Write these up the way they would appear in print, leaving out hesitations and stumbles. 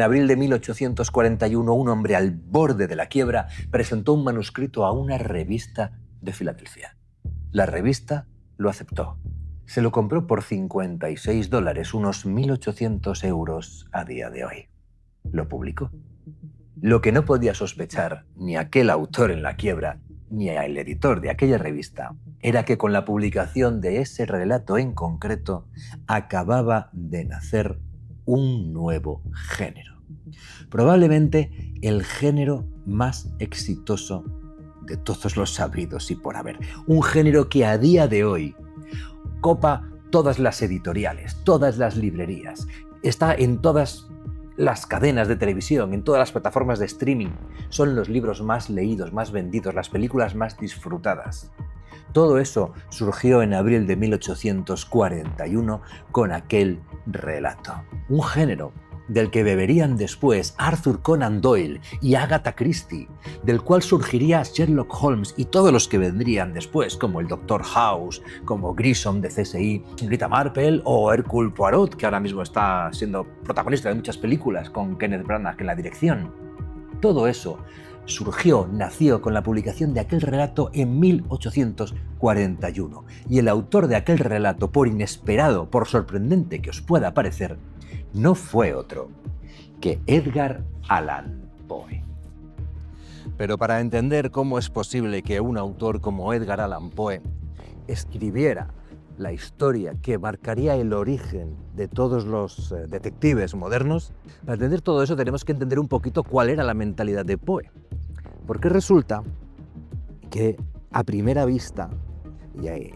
En abril de 1841, un hombre al borde de la quiebra presentó un manuscrito a una revista de Filadelfia. La revista lo aceptó. Se lo compró por $56, unos 1.800 euros a día de hoy. Lo publicó. Lo que no podía sospechar ni aquel autor en la quiebra, ni el editor de aquella revista, era que con la publicación de ese relato en concreto acababa de nacer un nuevo género. Probablemente el género más exitoso de todos los sabidos y por haber. Un género que a día de hoy copa todas las editoriales, todas las librerías, está en todas las cadenas de televisión, en todas las plataformas de streaming. Son los libros más leídos, más vendidos, las películas más disfrutadas. Todo eso surgió en abril de 1841 con aquel relato. Un género del que beberían después Arthur Conan Doyle y Agatha Christie, del cual surgiría Sherlock Holmes y todos los que vendrían después, como el Dr. House, como Grissom de CSI, Rita Marple o Hercule Poirot, que ahora mismo está siendo protagonista de muchas películas con Kenneth Branagh en la dirección. Todo eso nació con la publicación de aquel relato en 1841. Y el autor de aquel relato, por inesperado, por sorprendente que os pueda parecer, no fue otro que Edgar Allan Poe. Pero para entender cómo es posible que un autor como Edgar Allan Poe escribiera la historia que marcaría el origen de todos los detectives modernos, para entender todo eso tenemos que entender un poquito cuál era la mentalidad de Poe. Porque resulta que a primera vista,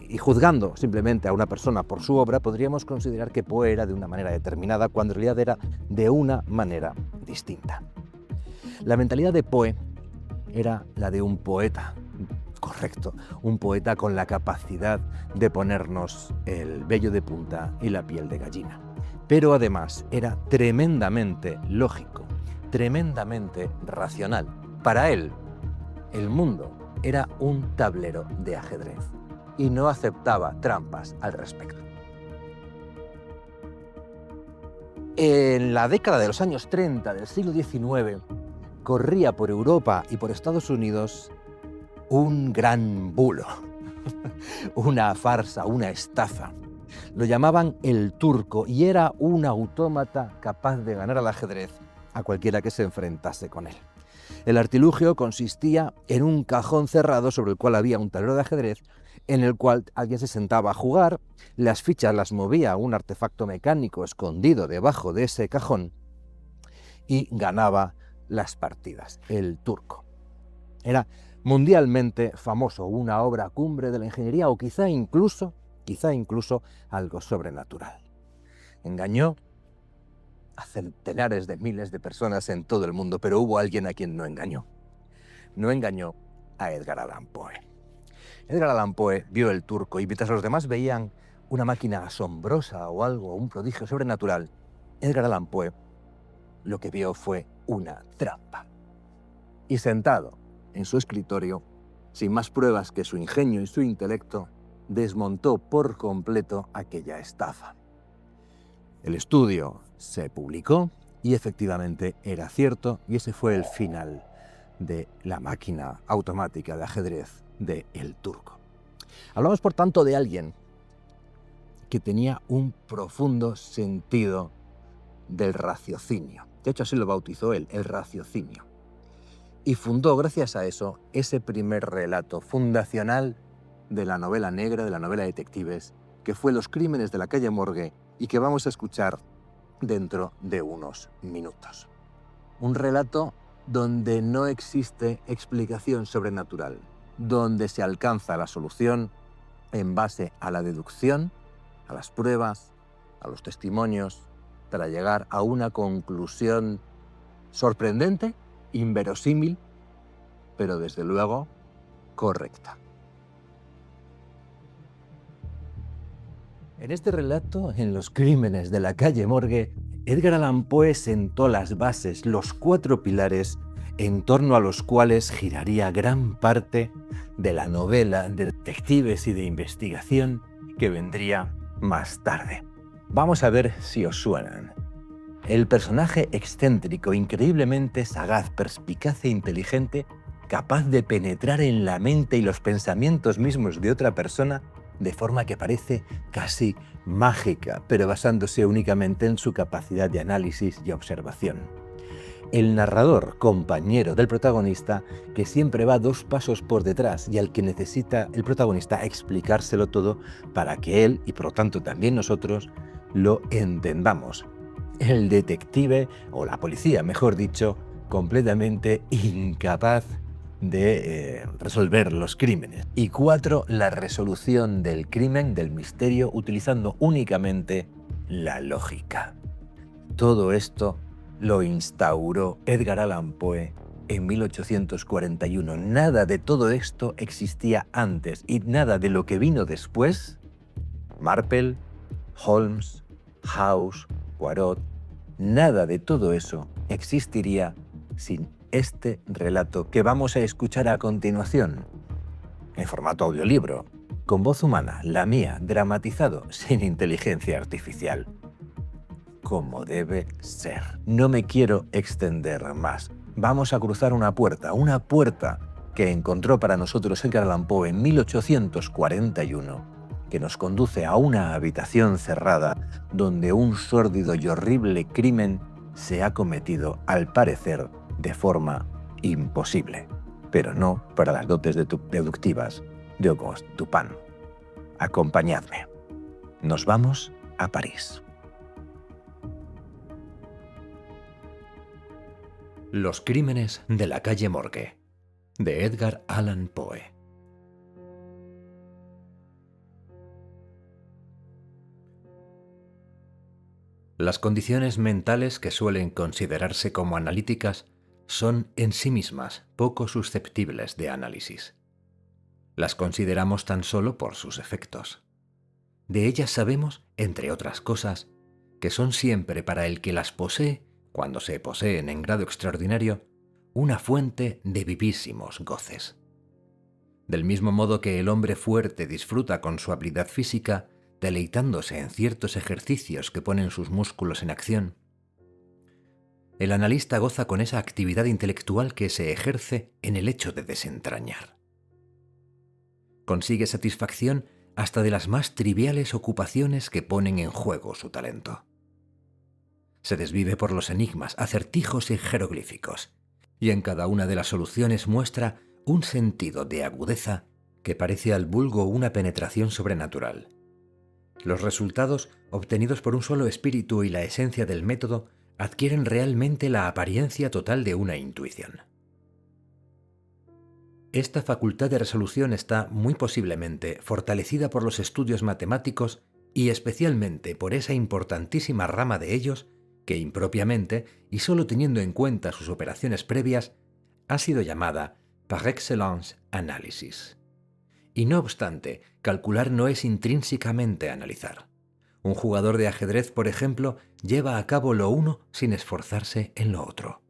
y juzgando simplemente a una persona por su obra, podríamos considerar que Poe era de una manera determinada, cuando en realidad era de una manera distinta. La mentalidad de Poe era la de un poeta, correcto, un poeta con la capacidad de ponernos el vello de punta y la piel de gallina. Pero además era tremendamente lógico, tremendamente racional. Para él, el mundo era un tablero de ajedrez y no aceptaba trampas al respecto. En la década de los años 30 del siglo XIX, corría por Europa y por Estados Unidos un gran bulo, una farsa, una estafa. Lo llamaban el turco y era un autómata capaz de ganar al ajedrez a cualquiera que se enfrentase con él. El artilugio consistía en un cajón cerrado sobre el cual había un tablero de ajedrez en el cual alguien se sentaba a jugar, las fichas las movía un artefacto mecánico escondido debajo de ese cajón y ganaba las partidas, el turco. Era mundialmente famoso, una obra cumbre de la ingeniería o quizá incluso algo sobrenatural. Engañó a centenares de miles de personas en todo el mundo, pero hubo alguien a quien no engañó. No engañó a Edgar Allan Poe. Edgar Allan Poe vio el turco y mientras los demás veían una máquina asombrosa o algo, un prodigio sobrenatural, Edgar Allan Poe lo que vio fue una trampa. Y sentado en su escritorio, sin más pruebas que su ingenio y su intelecto, desmontó por completo aquella estafa. El estudio se publicó y efectivamente era cierto, y ese fue el final de la máquina automática de ajedrez de El Turco. Hablamos, por tanto, de alguien que tenía un profundo sentido del raciocinio. De hecho, así lo bautizó él, el raciocinio. Y fundó, gracias a eso, ese primer relato fundacional de la novela negra, de la novela de detectives, que fue Los crímenes de la calle Morgue y que vamos a escuchar dentro de unos minutos. Un relato donde no existe explicación sobrenatural, donde se alcanza la solución en base a la deducción, a las pruebas, a los testimonios, para llegar a una conclusión sorprendente, inverosímil, pero desde luego correcta. En este relato, en Los crímenes de la calle Morgue, Edgar Allan Poe sentó las bases, los 4 pilares en torno a los cuales giraría gran parte de la novela de detectives y de investigación que vendría más tarde. Vamos a ver si os suenan. El personaje excéntrico, increíblemente sagaz, perspicaz e inteligente, capaz de penetrar en la mente y los pensamientos mismos de otra persona de forma que parece casi mágica, pero basándose únicamente en su capacidad de análisis y observación. El narrador, compañero del protagonista, que siempre va 2 pasos por detrás y al que necesita el protagonista explicárselo todo para que él, y por lo tanto también nosotros, lo entendamos. El detective, o la policía, mejor dicho, completamente incapaz de resolver los crímenes. Y 4, la resolución del crimen, del misterio, utilizando únicamente la lógica. Todo esto lo instauró Edgar Allan Poe en 1841. Nada de todo esto existía antes y nada de lo que vino después, Marple, Holmes, House, Poirot, nada de todo eso existiría sin este relato que vamos a escuchar a continuación, en formato audiolibro, con voz humana, la mía, dramatizado, sin inteligencia artificial. Como debe ser. No me quiero extender más. Vamos a cruzar una puerta que encontró para nosotros Edgar Allan Poe en 1841, que nos conduce a una habitación cerrada donde un sórdido y horrible crimen se ha cometido, al parecer, de forma imposible, pero no para las dotes deductivas de Auguste Dupin. Acompañadme. Nos vamos a París. Los crímenes de la calle Morgue, de Edgar Allan Poe. Las condiciones mentales que suelen considerarse como analíticas son en sí mismas poco susceptibles de análisis. Las consideramos tan solo por sus efectos. De ellas sabemos, entre otras cosas, que son siempre para el que las posee, cuando se poseen en grado extraordinario, una fuente de vivísimos goces. Del mismo modo que el hombre fuerte disfruta con su habilidad física, deleitándose en ciertos ejercicios que ponen sus músculos en acción, el analista goza con esa actividad intelectual que se ejerce en el hecho de desentrañar. Consigue satisfacción hasta de las más triviales ocupaciones que ponen en juego su talento. Se desvive por los enigmas, acertijos y jeroglíficos, y en cada una de las soluciones muestra un sentido de agudeza que parece al vulgo una penetración sobrenatural. Los resultados, obtenidos por un solo espíritu y la esencia del método, adquieren realmente la apariencia total de una intuición. Esta facultad de resolución está muy posiblemente fortalecida por los estudios matemáticos y especialmente por esa importantísima rama de ellos que impropiamente, y solo teniendo en cuenta sus operaciones previas, ha sido llamada par excellence análisis. Y no obstante, calcular no es intrínsecamente analizar. Un jugador de ajedrez, por ejemplo, lleva a cabo lo uno sin esforzarse en lo otro.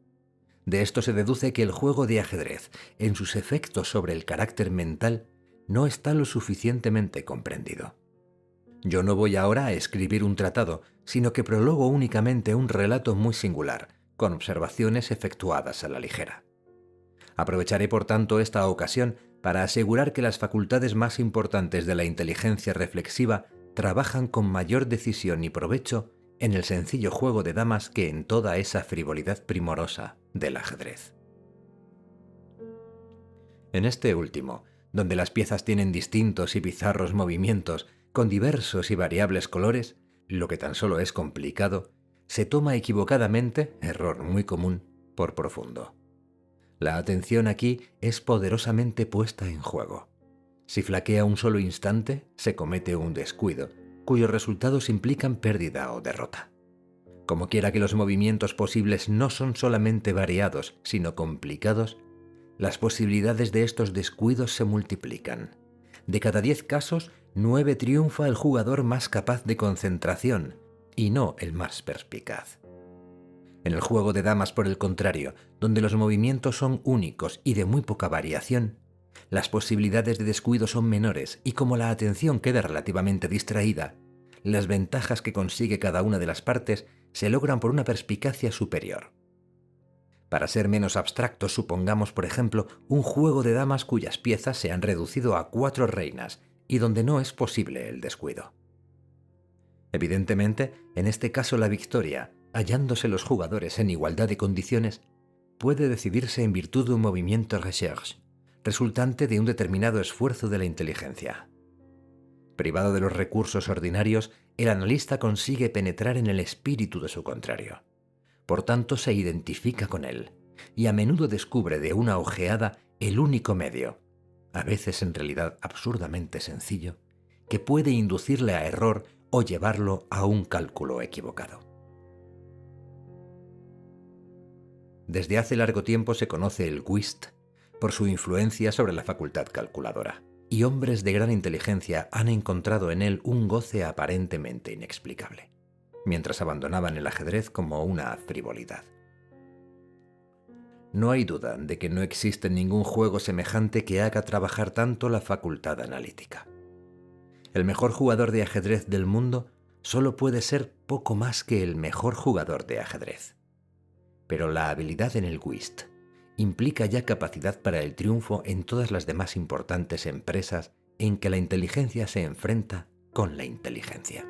De esto se deduce que el juego de ajedrez, en sus efectos sobre el carácter mental, no está lo suficientemente comprendido. Yo no voy ahora a escribir un tratado, sino que prologo únicamente un relato muy singular, con observaciones efectuadas a la ligera. Aprovecharé por tanto esta ocasión para asegurar que las facultades más importantes de la inteligencia reflexiva trabajan con mayor decisión y provecho en el sencillo juego de damas que en toda esa frivolidad primorosa del ajedrez. En este último, donde las piezas tienen distintos y bizarros movimientos con diversos y variables colores, lo que tan solo es complicado, se toma equivocadamente, error muy común, por profundo. La atención aquí es poderosamente puesta en juego. Si flaquea un solo instante, se comete un descuido, cuyos resultados implican pérdida o derrota. Como quiera que los movimientos posibles no son solamente variados, sino complicados, las posibilidades de estos descuidos se multiplican. De cada 10 casos, 9 triunfa el jugador más capaz de concentración, y no el más perspicaz. En el juego de damas, por el contrario, donde los movimientos son únicos y de muy poca variación, las posibilidades de descuido son menores y como la atención queda relativamente distraída, las ventajas que consigue cada una de las partes se logran por una perspicacia superior. Para ser menos abstractos, supongamos, por ejemplo, un juego de damas cuyas piezas se han reducido a 4 reinas y donde no es posible el descuido. Evidentemente, en este caso la victoria, hallándose los jugadores en igualdad de condiciones, puede decidirse en virtud de un movimiento recherche, resultante de un determinado esfuerzo de la inteligencia. Privado de los recursos ordinarios, el analista consigue penetrar en el espíritu de su contrario. Por tanto, se identifica con él, y a menudo descubre de una ojeada el único medio, a veces en realidad absurdamente sencillo, que puede inducirle a error o llevarlo a un cálculo equivocado. Desde hace largo tiempo se conoce el whist por su influencia sobre la facultad calculadora, y hombres de gran inteligencia han encontrado en él un goce aparentemente inexplicable, mientras abandonaban el ajedrez como una frivolidad. No hay duda de que no existe ningún juego semejante que haga trabajar tanto la facultad analítica. El mejor jugador de ajedrez del mundo solo puede ser poco más que el mejor jugador de ajedrez. Pero la habilidad en el whist implica ya capacidad para el triunfo en todas las demás importantes empresas en que la inteligencia se enfrenta con la inteligencia.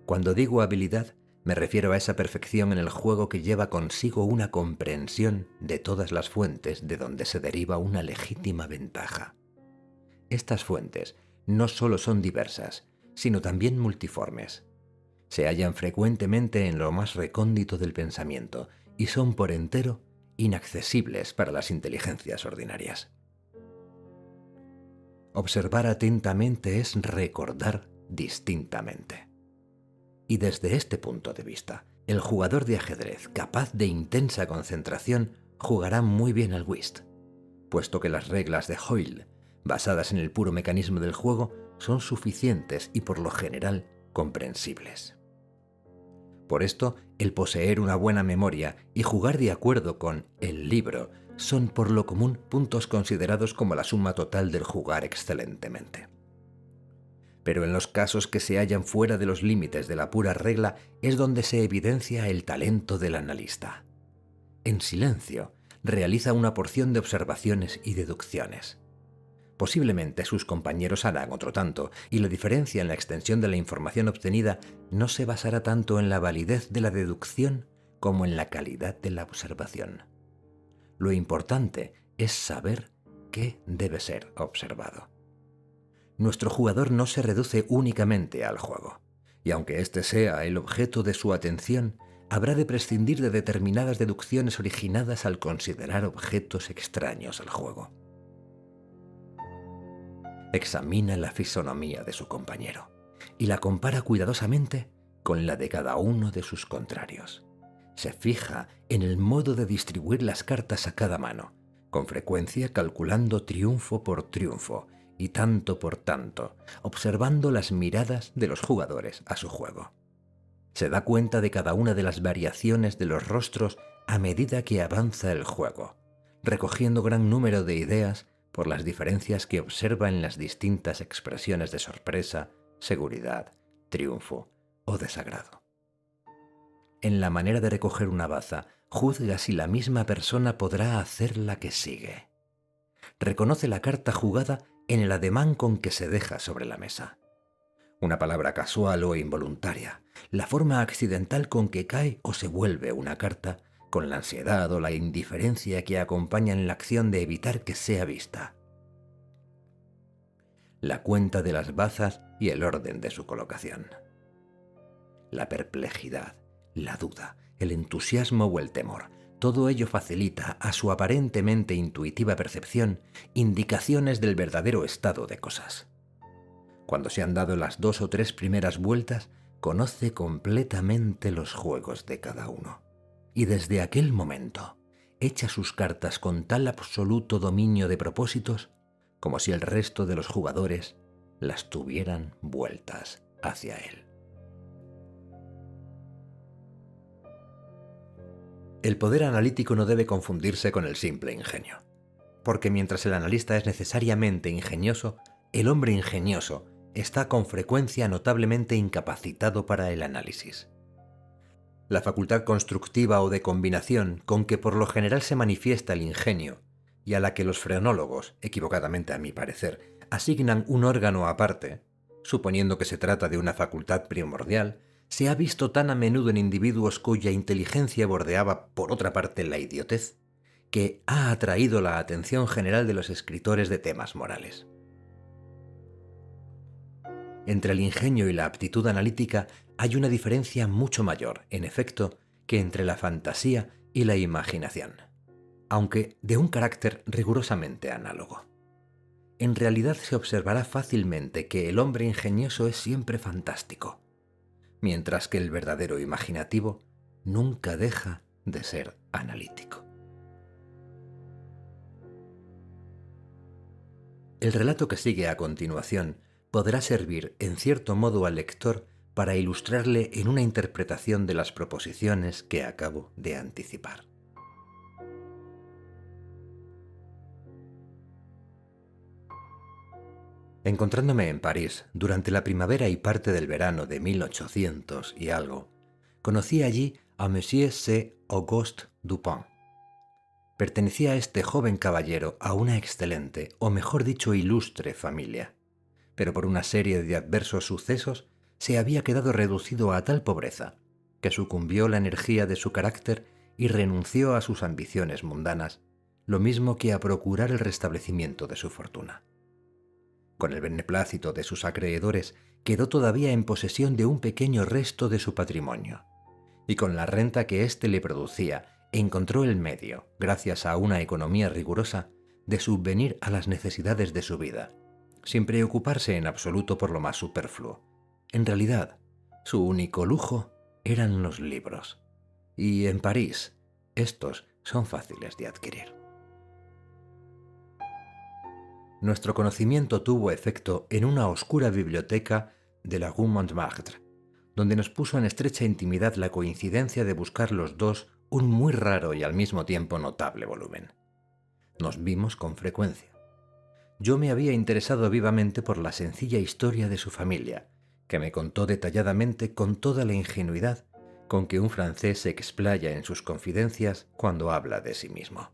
Cuando digo habilidad, me refiero a esa perfección en el juego que lleva consigo una comprensión de todas las fuentes de donde se deriva una legítima ventaja. Estas fuentes no solo son diversas, sino también multiformes. Se hallan frecuentemente en lo más recóndito del pensamiento y son por entero inaccesibles para las inteligencias ordinarias. Observar atentamente es recordar distintamente. Y desde este punto de vista, el jugador de ajedrez capaz de intensa concentración jugará muy bien al whist, puesto que las reglas de Hoyle, basadas en el puro mecanismo del juego, son suficientes y por lo general comprensibles. Por esto, el poseer una buena memoria y jugar de acuerdo con el libro son por lo común puntos considerados como la suma total del jugar excelentemente. Pero en los casos que se hallan fuera de los límites de la pura regla es donde se evidencia el talento del analista. En silencio, realiza una porción de observaciones y deducciones. Posiblemente sus compañeros harán otro tanto, y la diferencia en la extensión de la información obtenida no se basará tanto en la validez de la deducción como en la calidad de la observación. Lo importante es saber qué debe ser observado. Nuestro jugador no se reduce únicamente al juego, y aunque éste sea el objeto de su atención, habrá de prescindir de determinadas deducciones originadas al considerar objetos extraños al juego. Examina la fisonomía de su compañero y la compara cuidadosamente con la de cada uno de sus contrarios. Se fija en el modo de distribuir las cartas a cada mano, con frecuencia calculando triunfo por triunfo y tanto por tanto, observando las miradas de los jugadores a su juego. Se da cuenta de cada una de las variaciones de los rostros a medida que avanza el juego, recogiendo gran número de ideas por las diferencias que observa en las distintas expresiones de sorpresa, seguridad, triunfo o desagrado. En la manera de recoger una baza, juzga si la misma persona podrá hacer la que sigue. Reconoce la carta jugada en el ademán con que se deja sobre la mesa. Una palabra casual o involuntaria, la forma accidental con que cae o se vuelve una carta, con la ansiedad o la indiferencia que acompañan la acción de evitar que sea vista. La cuenta de las bazas y el orden de su colocación. La perplejidad, la duda, el entusiasmo o el temor, todo ello facilita a su aparentemente intuitiva percepción indicaciones del verdadero estado de cosas. Cuando se han dado las 2 o 3 primeras vueltas, conoce completamente los juegos de cada uno. Y desde aquel momento, echa sus cartas con tal absoluto dominio de propósitos como si el resto de los jugadores las tuvieran vueltas hacia él. El poder analítico no debe confundirse con el simple ingenio, porque mientras el analista es necesariamente ingenioso, el hombre ingenioso está con frecuencia notablemente incapacitado para el análisis. La facultad constructiva o de combinación con que por lo general se manifiesta el ingenio, y a la que los frenólogos, equivocadamente a mi parecer, asignan un órgano aparte, suponiendo que se trata de una facultad primordial, se ha visto tan a menudo en individuos cuya inteligencia bordeaba por otra parte la idiotez, que ha atraído la atención general de los escritores de temas morales. Entre el ingenio y la aptitud analítica hay una diferencia mucho mayor, en efecto, que entre la fantasía y la imaginación, aunque de un carácter rigurosamente análogo. En realidad se observará fácilmente que el hombre ingenioso es siempre fantástico, mientras que el verdadero imaginativo nunca deja de ser analítico. El relato que sigue a continuación podrá servir en cierto modo al lector para ilustrarle en una interpretación de las proposiciones que acabo de anticipar. Encontrándome en París durante la primavera y parte del verano de 1800 y algo, conocí allí a Monsieur C. Auguste Dupin. Pertenecía a este joven caballero a una excelente, o mejor dicho ilustre familia, pero por una serie de adversos sucesos se había quedado reducido a tal pobreza que sucumbió la energía de su carácter y renunció a sus ambiciones mundanas, lo mismo que a procurar el restablecimiento de su fortuna. Con el beneplácito de sus acreedores, quedó todavía en posesión de un pequeño resto de su patrimonio, y con la renta que éste le producía, encontró el medio, gracias a una economía rigurosa, de subvenir a las necesidades de su vida, sin preocuparse en absoluto por lo más superfluo. En realidad, su único lujo eran los libros, y en París estos son fáciles de adquirir. Nuestro conocimiento tuvo efecto en una oscura biblioteca de la Rue Montmartre, donde nos puso en estrecha intimidad la coincidencia de buscar los dos un muy raro y al mismo tiempo notable volumen. Nos vimos con frecuencia. Yo me había interesado vivamente por la sencilla historia de su familia, que me contó detalladamente con toda la ingenuidad con que un francés se explaya en sus confidencias cuando habla de sí mismo.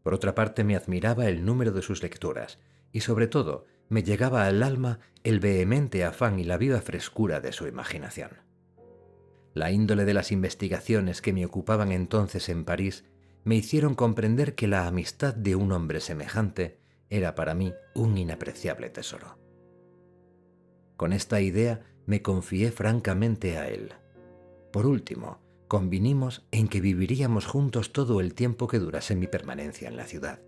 Por otra parte, me admiraba el número de sus lecturas y, sobre todo, me llegaba al alma el vehemente afán y la viva frescura de su imaginación. La índole de las investigaciones que me ocupaban entonces en París me hicieron comprender que la amistad de un hombre semejante era para mí un inapreciable tesoro. Con esta idea me confié francamente a él. Por último, convinimos en que viviríamos juntos todo el tiempo que durase mi permanencia en la ciudad.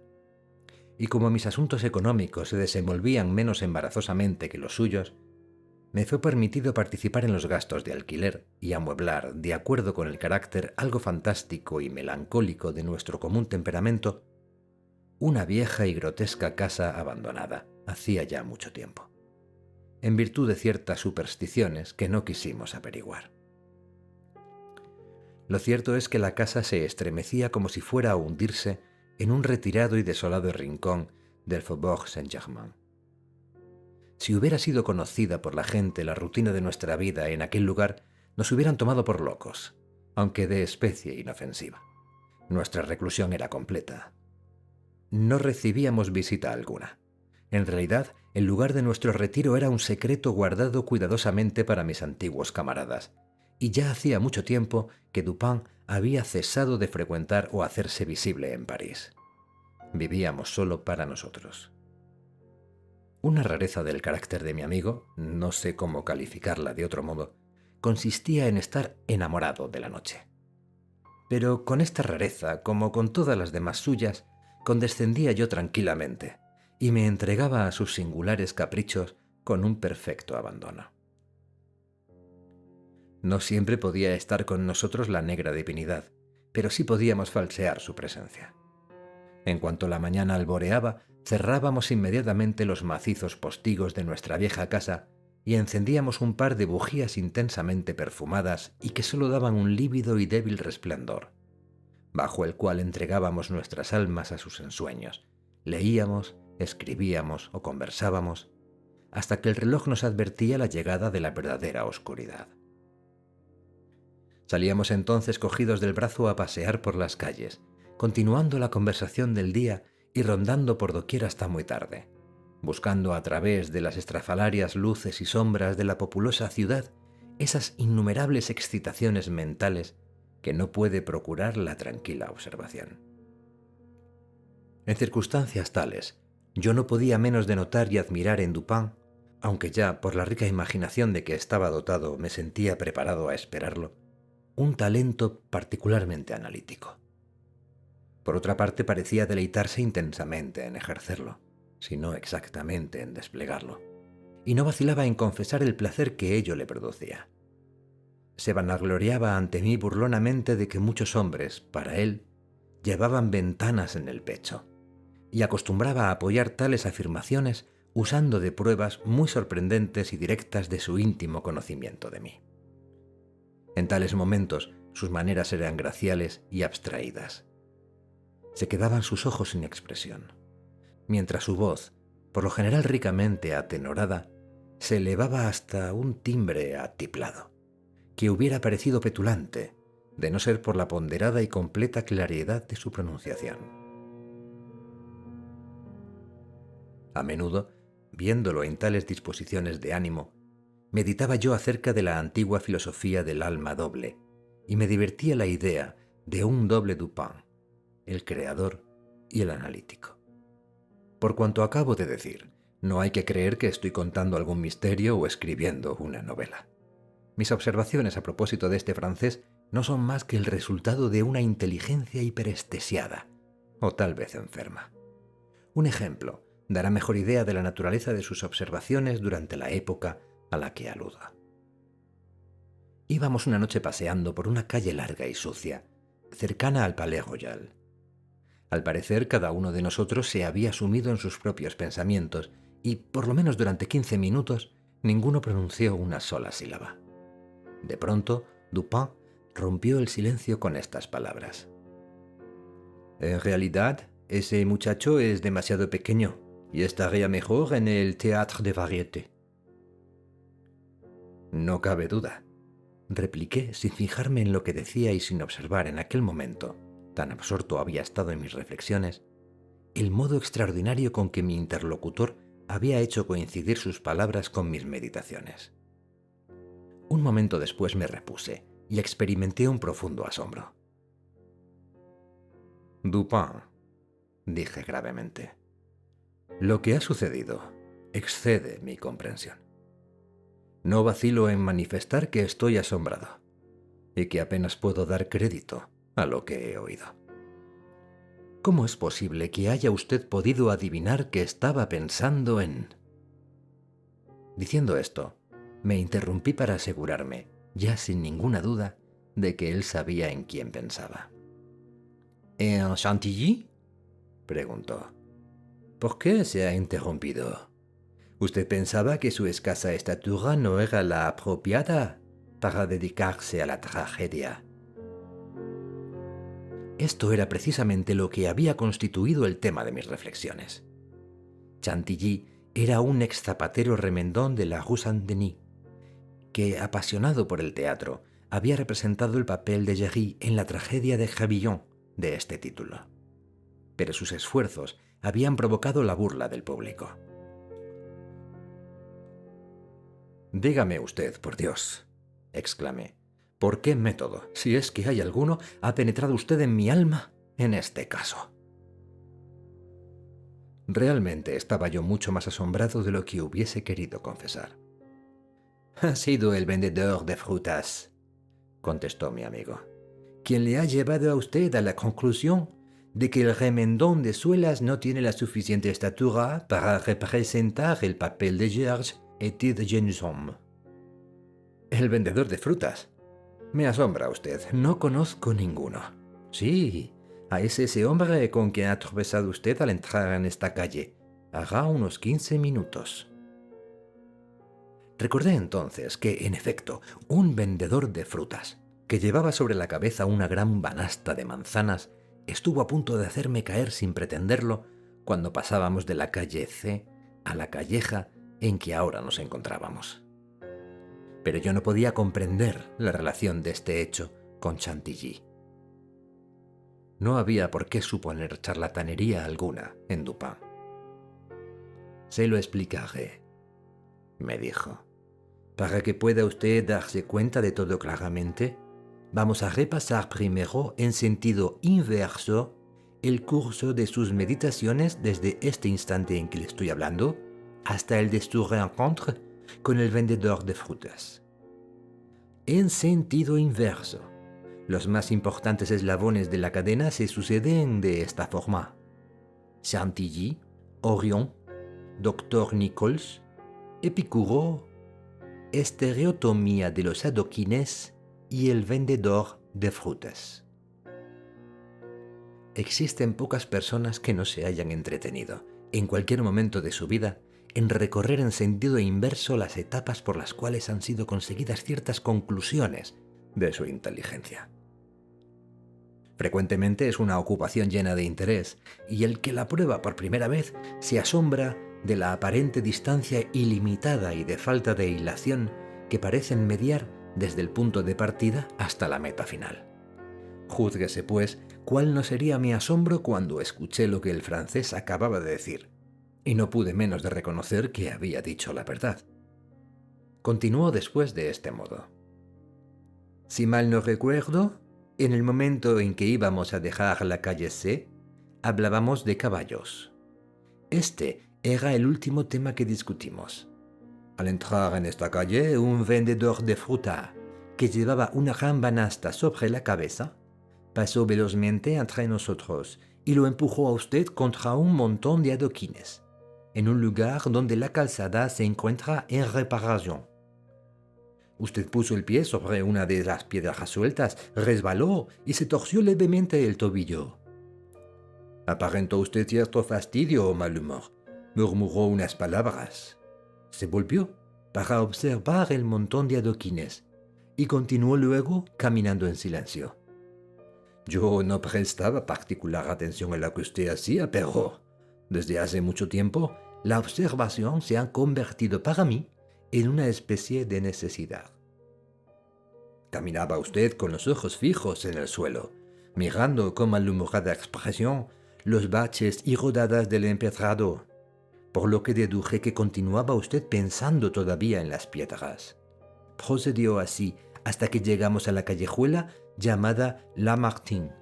Y como mis asuntos económicos se desenvolvían menos embarazosamente que los suyos, me fue permitido participar en los gastos de alquiler y amueblar, de acuerdo con el carácter algo fantástico y melancólico de nuestro común temperamento, una vieja y grotesca casa abandonada hacía ya mucho tiempo, en virtud de ciertas supersticiones que no quisimos averiguar. Lo cierto es que la casa se estremecía como si fuera a hundirse en un retirado y desolado rincón del Faubourg Saint-Germain. Si hubiera sido conocida por la gente la rutina de nuestra vida en aquel lugar, nos hubieran tomado por locos, aunque de especie inofensiva. Nuestra reclusión era completa. No recibíamos visita alguna. En realidad, el lugar de nuestro retiro era un secreto guardado cuidadosamente para mis antiguos camaradas, y ya hacía mucho tiempo que Dupin había cesado de frecuentar o hacerse visible en París. Vivíamos solo para nosotros. Una rareza del carácter de mi amigo, no sé cómo calificarla de otro modo, consistía en estar enamorado de la noche. Pero con esta rareza, como con todas las demás suyas, condescendía yo tranquilamente y me entregaba a sus singulares caprichos con un perfecto abandono. No siempre podía estar con nosotros la negra divinidad, pero sí podíamos falsear su presencia. En cuanto la mañana alboreaba, cerrábamos inmediatamente los macizos postigos de nuestra vieja casa y encendíamos un par de bujías intensamente perfumadas y que solo daban un lívido y débil resplandor, bajo el cual entregábamos nuestras almas a sus ensueños. Leíamos, escribíamos o conversábamos, hasta que el reloj nos advertía la llegada de la verdadera oscuridad. Salíamos entonces cogidos del brazo a pasear por las calles, continuando la conversación del día y rondando por doquier hasta muy tarde, buscando a través de las estrafalarias luces y sombras de la populosa ciudad esas innumerables excitaciones mentales que no puede procurar la tranquila observación. En circunstancias tales, yo no podía menos de notar y admirar en Dupin, aunque ya por la rica imaginación de que estaba dotado me sentía preparado a esperarlo, un talento particularmente analítico. Por otra parte, parecía deleitarse intensamente en ejercerlo, si no exactamente en desplegarlo, y no vacilaba en confesar el placer que ello le producía. Se vanagloriaba ante mí burlonamente de que muchos hombres, para él, llevaban ventanas en el pecho, y acostumbraba a apoyar tales afirmaciones usando de pruebas muy sorprendentes y directas de su íntimo conocimiento de mí. En tales momentos sus maneras eran graciales y abstraídas. Se quedaban sus ojos sin expresión, mientras su voz, por lo general ricamente atenorada, se elevaba hasta un timbre atiplado, que hubiera parecido petulante, de no ser por la ponderada y completa claridad de su pronunciación. A menudo, viéndolo en tales disposiciones de ánimo, meditaba yo acerca de la antigua filosofía del alma doble, y me divertía la idea de un doble Dupin, el creador y el analítico. Por cuanto acabo de decir, no hay que creer que estoy contando algún misterio o escribiendo una novela. Mis observaciones a propósito de este francés no son más que el resultado de una inteligencia hiperestesiada, o tal vez enferma. Un ejemplo dará mejor idea de la naturaleza de sus observaciones durante la época a la que aluda. Íbamos una noche paseando por una calle larga y sucia, cercana al Palais Royal. Al parecer, cada uno de nosotros se había sumido en sus propios pensamientos y, por lo menos durante 15 minutos, ninguno pronunció una sola sílaba. De pronto, Dupin rompió el silencio con estas palabras. En realidad, ese muchacho es demasiado pequeño y estaría mejor en el Théâtre de Variétés. No cabe duda, repliqué sin fijarme en lo que decía y sin observar en aquel momento, tan absorto había estado en mis reflexiones, el modo extraordinario con que mi interlocutor había hecho coincidir sus palabras con mis meditaciones. Un momento después me repuse y experimenté un profundo asombro. Dupin, dije gravemente, lo que ha sucedido excede mi comprensión. No vacilo en manifestar que estoy asombrado y que apenas puedo dar crédito a lo que he oído. ¿Cómo es posible que haya usted podido adivinar que estaba pensando en...? Diciendo esto, me interrumpí para asegurarme, ya sin ninguna duda, de que él sabía en quién pensaba. ¿En Chantilly?, preguntó. ¿Por qué se ha interrumpido? ¿Usted pensaba que su escasa estatura no era la apropiada para dedicarse a la tragedia? Esto era precisamente lo que había constituido el tema de mis reflexiones. Chantilly era un ex zapatero remendón de la Rue Saint-Denis, que, apasionado por el teatro, había representado el papel de Géry en la tragedia de Gravillon de este título. Pero sus esfuerzos habían provocado la burla del público. «Dígame usted, por Dios», exclamé, «¿por qué método, si es que hay alguno, ha penetrado usted en mi alma en este caso?» Realmente estaba yo mucho más asombrado de lo que hubiese querido confesar. «Ha sido el vendedor de frutas», contestó mi amigo, «quien le ha llevado a usted a la conclusión de que el remendón de suelas no tiene la suficiente estatura para representar el papel de Georges et de Genushomme». «El vendedor de frutas. Me asombra usted, no conozco ninguno». «Sí, es ese hombre con quien ha tropezado usted al entrar en esta calle. Hará unos 15 minutos». Recordé entonces que, en efecto, un vendedor de frutas, que llevaba sobre la cabeza una gran banasta de manzanas, estuvo a punto de hacerme caer sin pretenderlo cuando pasábamos de la calle C a la calleja en que ahora nos encontrábamos. Pero yo no podía comprender la relación de este hecho con Chantilly. No había por qué suponer charlatanería alguna en Dupin. «Se lo explicaré», me dijo. «Para que pueda usted darse cuenta de todo claramente, vamos a repasar primero en sentido inverso el curso de sus meditaciones desde este instante en que le estoy hablando hasta el de su rencontre con el vendedor de frutas. En sentido inverso, los más importantes eslabones de la cadena se suceden de esta forma: Chantilly, Orion, Dr. Nichols, Epicuro, estereotomía de los adoquines y el vendedor de frutas. Existen pocas personas que no se hayan entretenido, en cualquier momento de su vida, en recorrer en sentido inverso las etapas por las cuales han sido conseguidas ciertas conclusiones de su inteligencia. Frecuentemente es una ocupación llena de interés, y el que la prueba por primera vez se asombra de la aparente distancia ilimitada y de falta de hilación que parecen mediar desde el punto de partida hasta la meta final. Júzguese, pues, cuál no sería mi asombro cuando escuché lo que el francés acababa de decir, y no pude menos de reconocer que había dicho la verdad. Continuó después de este modo: «Si mal no recuerdo, en el momento en que íbamos a dejar la calle C, hablábamos de caballos. Este era el último tema que discutimos. Al entrar en esta calle, un vendedor de fruta, que llevaba una gran banasta sobre la cabeza, pasó velozmente entre nosotros y lo empujó a usted contra un montón de adoquines, en un lugar donde la calzada se encuentra en reparación. Usted puso el pie sobre una de las piedras sueltas, resbaló y se torció levemente el tobillo. Aparentó usted cierto fastidio o mal humor, murmuró unas palabras, se volvió para observar el montón de adoquines y continuó luego caminando en silencio. Yo no prestaba particular atención a lo que usted hacía, pero desde hace mucho tiempo la observación se ha convertido para mí en una especie de necesidad. Caminaba usted con los ojos fijos en el suelo, mirando con malhumorada expresión los baches y rodadas del empedrado, por lo que deduje que continuaba usted pensando todavía en las piedras. Procedió así hasta que llegamos a la callejuela llamada Lamartine,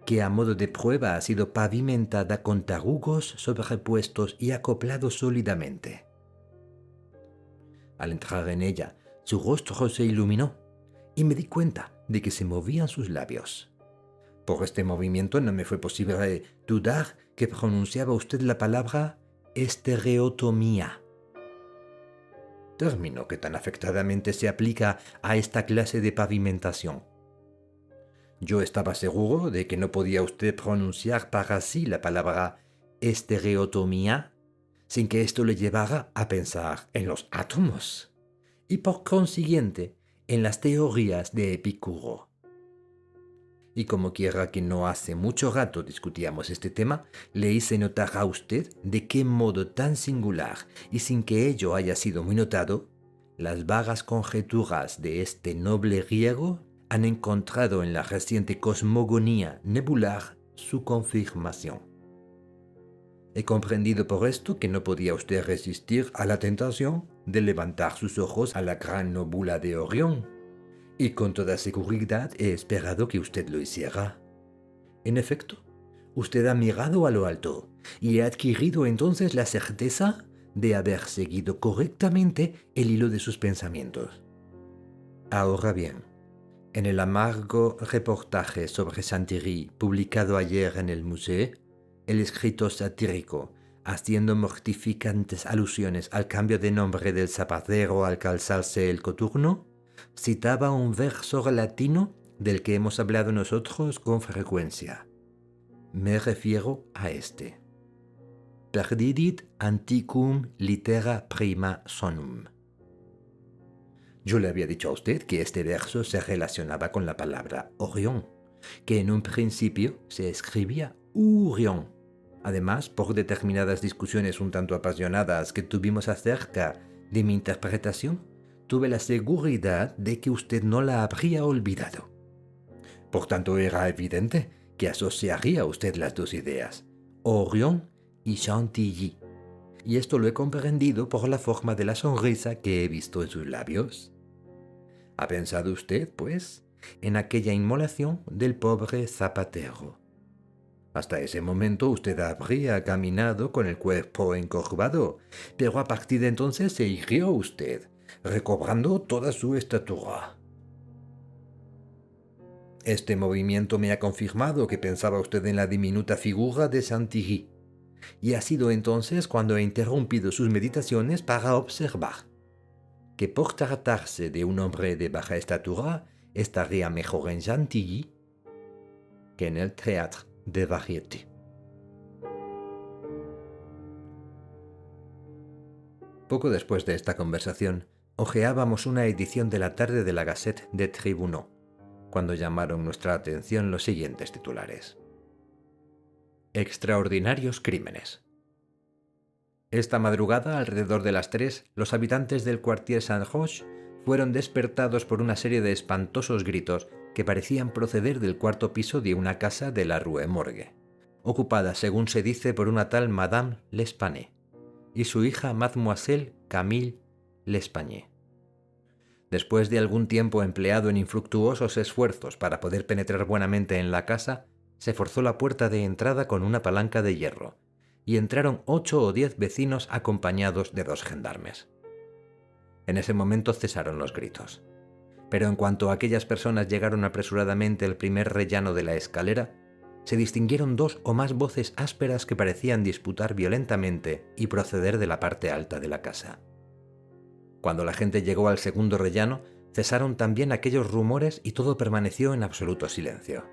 que a modo de prueba ha sido pavimentada con tarugos sobrepuestos y acoplados sólidamente. Al entrar en ella, su rostro se iluminó y me di cuenta de que se movían sus labios. Por este movimiento no me fue posible dudar que pronunciaba usted la palabra estereotomía, término que tan afectadamente se aplica a esta clase de pavimentación. Yo estaba seguro de que no podía usted pronunciar para sí la palabra estereotomía sin que esto le llevara a pensar en los átomos y por consiguiente en las teorías de Epicuro. Y como quiera que no hace mucho rato discutíamos este tema, le hice notar a usted de qué modo tan singular y sin que ello haya sido muy notado, las vagas conjeturas de este noble griego han encontrado en la reciente cosmogonía nebular su confirmación. He comprendido por esto que no podía usted resistir a la tentación de levantar sus ojos a la gran nóbula de Orión, y con toda seguridad he esperado que usted lo hiciera. En efecto, usted ha mirado a lo alto y ha adquirido entonces la certeza de haber seguido correctamente el hilo de sus pensamientos. Ahora bien, en el amargo reportaje sobre Chantilly publicado ayer en el Musée, el escritor satírico, haciendo mortificantes alusiones al cambio de nombre del zapatero al calzarse el coturno, citaba un verso latino del que hemos hablado nosotros con frecuencia. Me refiero a este: Perdidit antiquum litera prima sonum. Yo le había dicho a usted que este verso se relacionaba con la palabra Orión, que en un principio se escribía Urión, Además, por determinadas discusiones un tanto apasionadas que tuvimos acerca de mi interpretación, tuve la seguridad de que usted no la habría olvidado. Por tanto, era evidente que asociaría usted las dos ideas, Orion y Chantilly. Y esto lo he comprendido por la forma de la sonrisa que he visto en sus labios. ¿Ha pensado usted, pues, en aquella inmolación del pobre zapatero? Hasta ese momento usted habría caminado con el cuerpo encorvado, pero a partir de entonces se irguió usted, recobrando toda su estatura. Este movimiento me ha confirmado que pensaba usted en la diminuta figura de Chantilly, y ha sido entonces cuando he interrumpido sus meditaciones para observar que por tratarse de un hombre de baja estatura, estaría mejor en Chantilly que en el Théâtre de Variété. Poco después de esta conversación, hojeábamos una edición de la tarde de la Gazette des Tribunaux, cuando llamaron nuestra atención los siguientes titulares. Extraordinarios crímenes. Esta madrugada, alrededor de las 3, los habitantes del Quartier Saint-Roch fueron despertados por una serie de espantosos gritos que parecían proceder del cuarto piso de una casa de la Rue Morgue, ocupada, según se dice, por una tal Madame L'Espanaye y su hija Mademoiselle Camille L'Espanaye. Después de algún tiempo empleado en infructuosos esfuerzos para poder penetrar buenamente en la casa, se forzó la puerta de entrada con una palanca de hierro, y entraron 8 o 10 vecinos acompañados de 2 gendarmes. En ese momento cesaron los gritos. Pero en cuanto aquellas personas llegaron apresuradamente al primer rellano de la escalera, se distinguieron 2 o más voces ásperas que parecían disputar violentamente y proceder de la parte alta de la casa. Cuando la gente llegó al segundo rellano, cesaron también aquellos rumores y todo permaneció en absoluto silencio.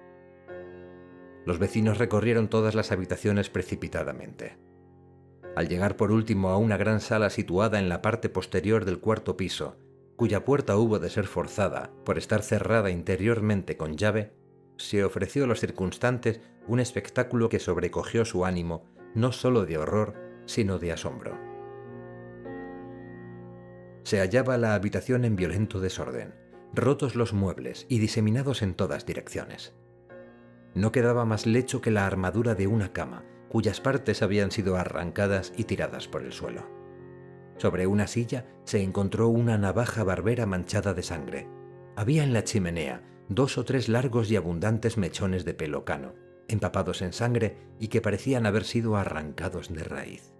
Los vecinos recorrieron todas las habitaciones precipitadamente. Al llegar por último a una gran sala situada en la parte posterior del cuarto piso, cuya puerta hubo de ser forzada por estar cerrada interiormente con llave, se ofreció a los circunstantes un espectáculo que sobrecogió su ánimo no solo de horror, sino de asombro. Se hallaba la habitación en violento desorden, rotos los muebles y diseminados en todas direcciones. No quedaba más lecho que la armadura de una cama, cuyas partes habían sido arrancadas y tiradas por el suelo. Sobre una silla se encontró una navaja barbera manchada de sangre. Había en la chimenea 2 o 3 largos y abundantes mechones de pelo cano, empapados en sangre y que parecían haber sido arrancados de raíz.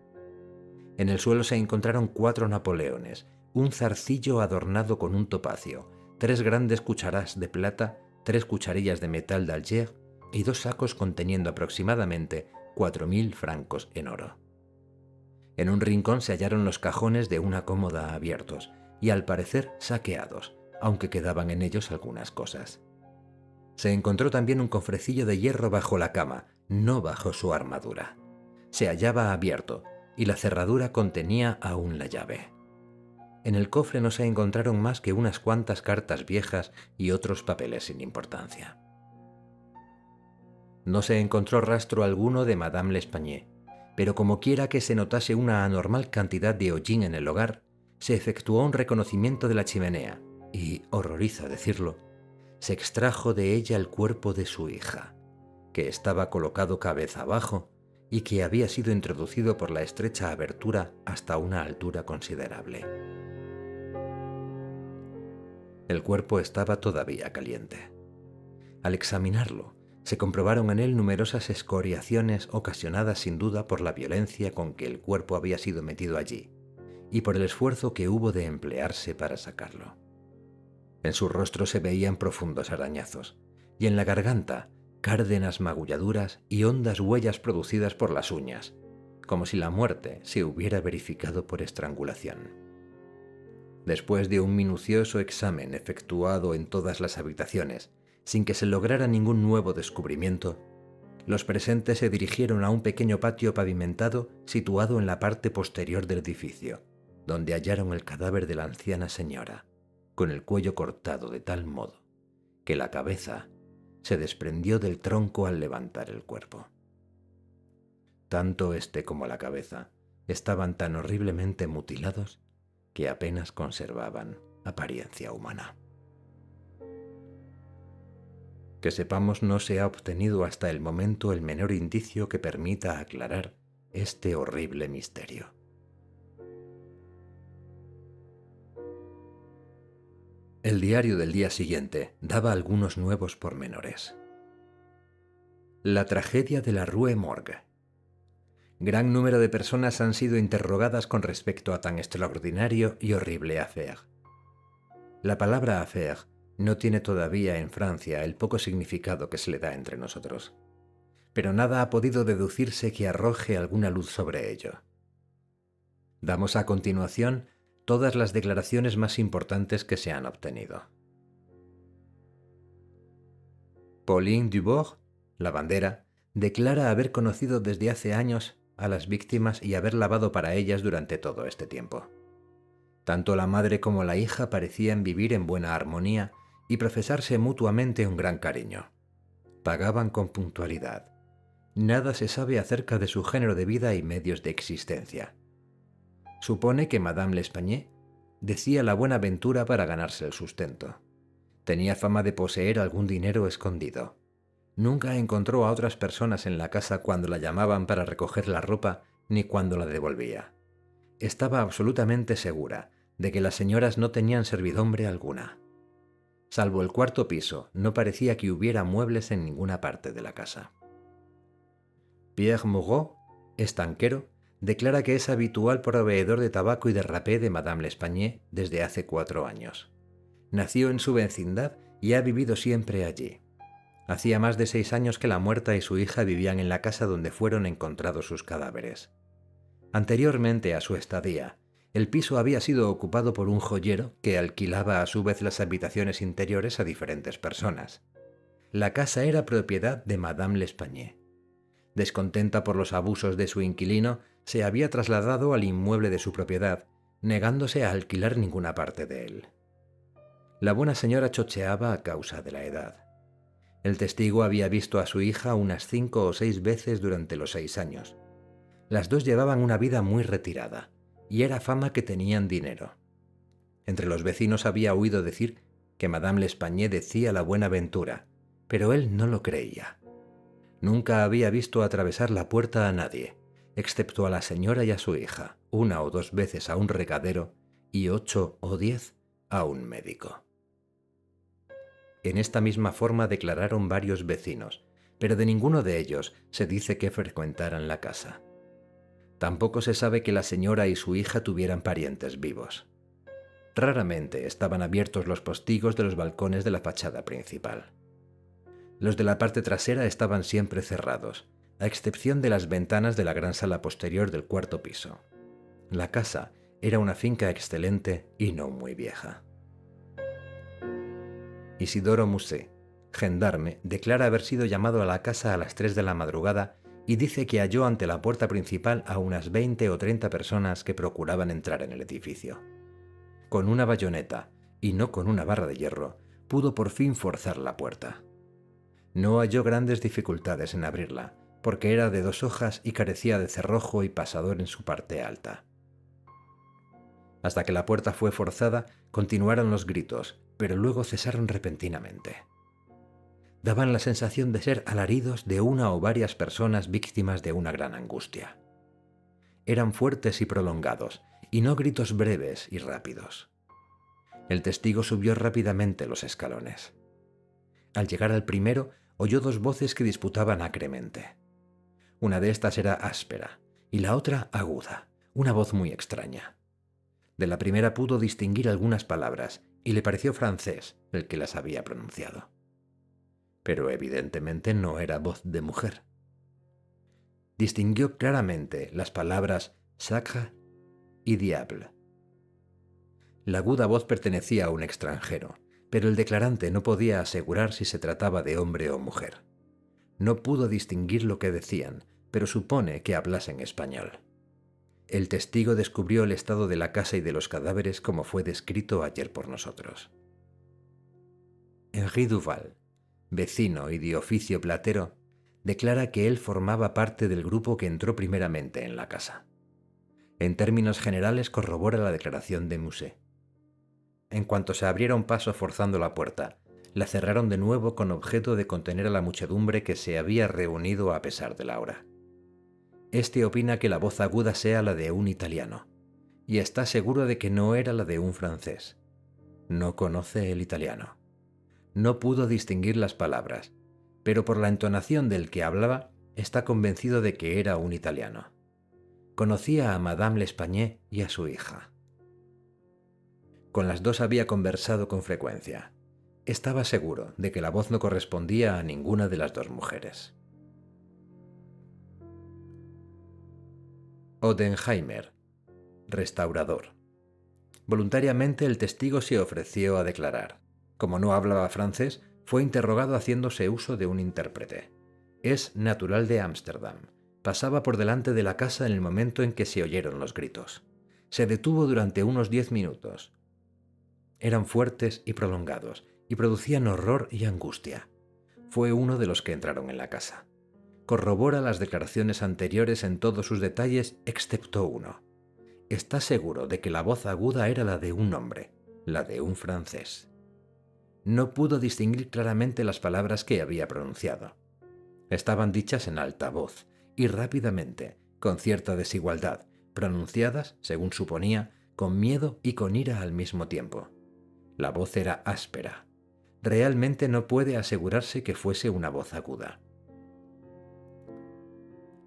En el suelo se encontraron 4 napoleones, un zarcillo adornado con un topacio, 3 grandes cucharas de plata, 3 cucharillas de metal d'Alger y 2 sacos conteniendo aproximadamente 4.000 francos en oro. En un rincón se hallaron los cajones de una cómoda abiertos y al parecer saqueados, aunque quedaban en ellos algunas cosas. Se encontró también un cofrecillo de hierro bajo la cama, no bajo su armadura. Se hallaba abierto y la cerradura contenía aún la llave. En el cofre no se encontraron más que unas cuantas cartas viejas y otros papeles sin importancia. No se encontró rastro alguno de Madame L'Espanaye, pero como quiera que se notase una anormal cantidad de hollín en el hogar, se efectuó un reconocimiento de la chimenea y, horroriza decirlo, se extrajo de ella el cuerpo de su hija, que estaba colocado cabeza abajo y que había sido introducido por la estrecha abertura hasta una altura considerable. El cuerpo estaba todavía caliente. Al examinarlo, se comprobaron en él numerosas escoriaciones ocasionadas sin duda por la violencia con que el cuerpo había sido metido allí y por el esfuerzo que hubo de emplearse para sacarlo. En su rostro se veían profundos arañazos y en la garganta cárdenas magulladuras y hondas huellas producidas por las uñas, como si la muerte se hubiera verificado por estrangulación. Después de un minucioso examen efectuado en todas las habitaciones, sin que se lograra ningún nuevo descubrimiento, los presentes se dirigieron a un pequeño patio pavimentado situado en la parte posterior del edificio, donde hallaron el cadáver de la anciana señora, con el cuello cortado de tal modo que la cabeza se desprendió del tronco al levantar el cuerpo. Tanto este como la cabeza estaban tan horriblemente mutilados que apenas conservaban apariencia humana. Que sepamos, no se ha obtenido hasta el momento el menor indicio que permita aclarar este horrible misterio. El diario del día siguiente daba algunos nuevos pormenores. La tragedia de la Rue Morgue. Gran número de personas han sido interrogadas con respecto a tan extraordinario y horrible affaire. La palabra affaire no tiene todavía en Francia el poco significado que se le da entre nosotros, pero nada ha podido deducirse que arroje alguna luz sobre ello. Damos a continuación todas las declaraciones más importantes que se han obtenido. Pauline Dubourg, lavandera, declara haber conocido desde hace años a las víctimas y haber lavado para ellas durante todo este tiempo. Tanto la madre como la hija parecían vivir en buena armonía y profesarse mutuamente un gran cariño. Pagaban con puntualidad. Nada se sabe acerca de su género de vida y medios de existencia. Supone que Madame L'Espanaye decía la buena aventura para ganarse el sustento. Tenía fama de poseer algún dinero escondido. Nunca encontró a otras personas en la casa cuando la llamaban para recoger la ropa ni cuando la devolvía. Estaba absolutamente segura de que las señoras no tenían servidumbre alguna. Salvo el cuarto piso, no parecía que hubiera muebles en ninguna parte de la casa. Pierre Moreau, estanquero, declara que es habitual proveedor de tabaco y de rapé de Madame L'Espanaye desde hace 4 años. Nació en su vecindad y ha vivido siempre allí. Hacía más de 6 años que la muerta y su hija vivían en la casa donde fueron encontrados sus cadáveres. Anteriormente a su estadía, el piso había sido ocupado por un joyero que alquilaba a su vez las habitaciones interiores a diferentes personas. La casa era propiedad de Madame L'Espanaye. Descontenta por los abusos de su inquilino, se había trasladado al inmueble de su propiedad, negándose a alquilar ninguna parte de él. La buena señora chocheaba a causa de la edad. El testigo había visto a su hija unas 5 o 6 veces durante los 6 años. Las dos llevaban una vida muy retirada, y era fama que tenían dinero. Entre los vecinos había oído decir que Madame L'Espanaye decía la buena aventura, pero él no lo creía. Nunca había visto atravesar la puerta a nadie, excepto a la señora y a su hija, 1 o 2 veces a un recadero y 8 o 10 a un médico. En esta misma forma declararon varios vecinos, pero de ninguno de ellos se dice que frecuentaran la casa. Tampoco se sabe que la señora y su hija tuvieran parientes vivos. Raramente estaban abiertos los postigos de los balcones de la fachada principal. Los de la parte trasera estaban siempre cerrados, a excepción de las ventanas de la gran sala posterior del cuarto piso. La casa era una finca excelente y no muy vieja. Isidoro Musset, gendarme, declara haber sido llamado a la casa a las 3 de la madrugada y dice que halló ante la puerta principal a unas 20 o 30 personas que procuraban entrar en el edificio. Con una bayoneta, y no con una barra de hierro, pudo por fin forzar la puerta. No halló grandes dificultades en abrirla, porque era de 2 hojas y carecía de cerrojo y pasador en su parte alta. Hasta que la puerta fue forzada, continuaron los gritos, pero luego cesaron repentinamente. Daban la sensación de ser alaridos de una o varias personas víctimas de una gran angustia. Eran fuertes y prolongados, y no gritos breves y rápidos. El testigo subió rápidamente los escalones. Al llegar al primero, oyó 2 voces que disputaban acremente. Una de estas era áspera, y la otra aguda, una voz muy extraña. De la primera pudo distinguir algunas palabras, y le pareció francés el que las había pronunciado. Pero evidentemente no era voz de mujer. Distinguió claramente las palabras sacre y diable. La aguda voz pertenecía a un extranjero, pero el declarante no podía asegurar si se trataba de hombre o mujer. No pudo distinguir lo que decían, pero supone que hablasen español. El testigo descubrió el estado de la casa y de los cadáveres como fue descrito ayer por nosotros. Henri Duval, vecino y de oficio platero, declara que él formaba parte del grupo que entró primeramente en la casa. En términos generales corrobora la declaración de Musset. En cuanto se abrieron paso forzando la puerta, la cerraron de nuevo con objeto de contener a la muchedumbre que se había reunido a pesar de la hora. Este opina que la voz aguda sea la de un italiano, y está seguro de que no era la de un francés. No conoce el italiano. No pudo distinguir las palabras, pero por la entonación del que hablaba está convencido de que era un italiano. Conocía a Madame L'Espanaye y a su hija. Con las dos había conversado con frecuencia. Estaba seguro de que la voz no correspondía a ninguna de las dos mujeres. Odenheimer, restaurador. Voluntariamente el testigo se ofreció a declarar. Como no hablaba francés, fue interrogado haciéndose uso de un intérprete. Es natural de Ámsterdam. Pasaba por delante de la casa en el momento en que se oyeron los gritos. Se detuvo durante unos 10 minutos. Eran fuertes y prolongados, y producían horror y angustia. Fue uno de los que entraron en la casa. Corrobora las declaraciones anteriores en todos sus detalles, excepto uno. Está seguro de que la voz aguda era la de un hombre, la de un francés. No pudo distinguir claramente las palabras que había pronunciado. Estaban dichas en alta voz, y rápidamente, con cierta desigualdad, pronunciadas, según suponía, con miedo y con ira al mismo tiempo. La voz era áspera. Realmente no puede asegurarse que fuese una voz aguda.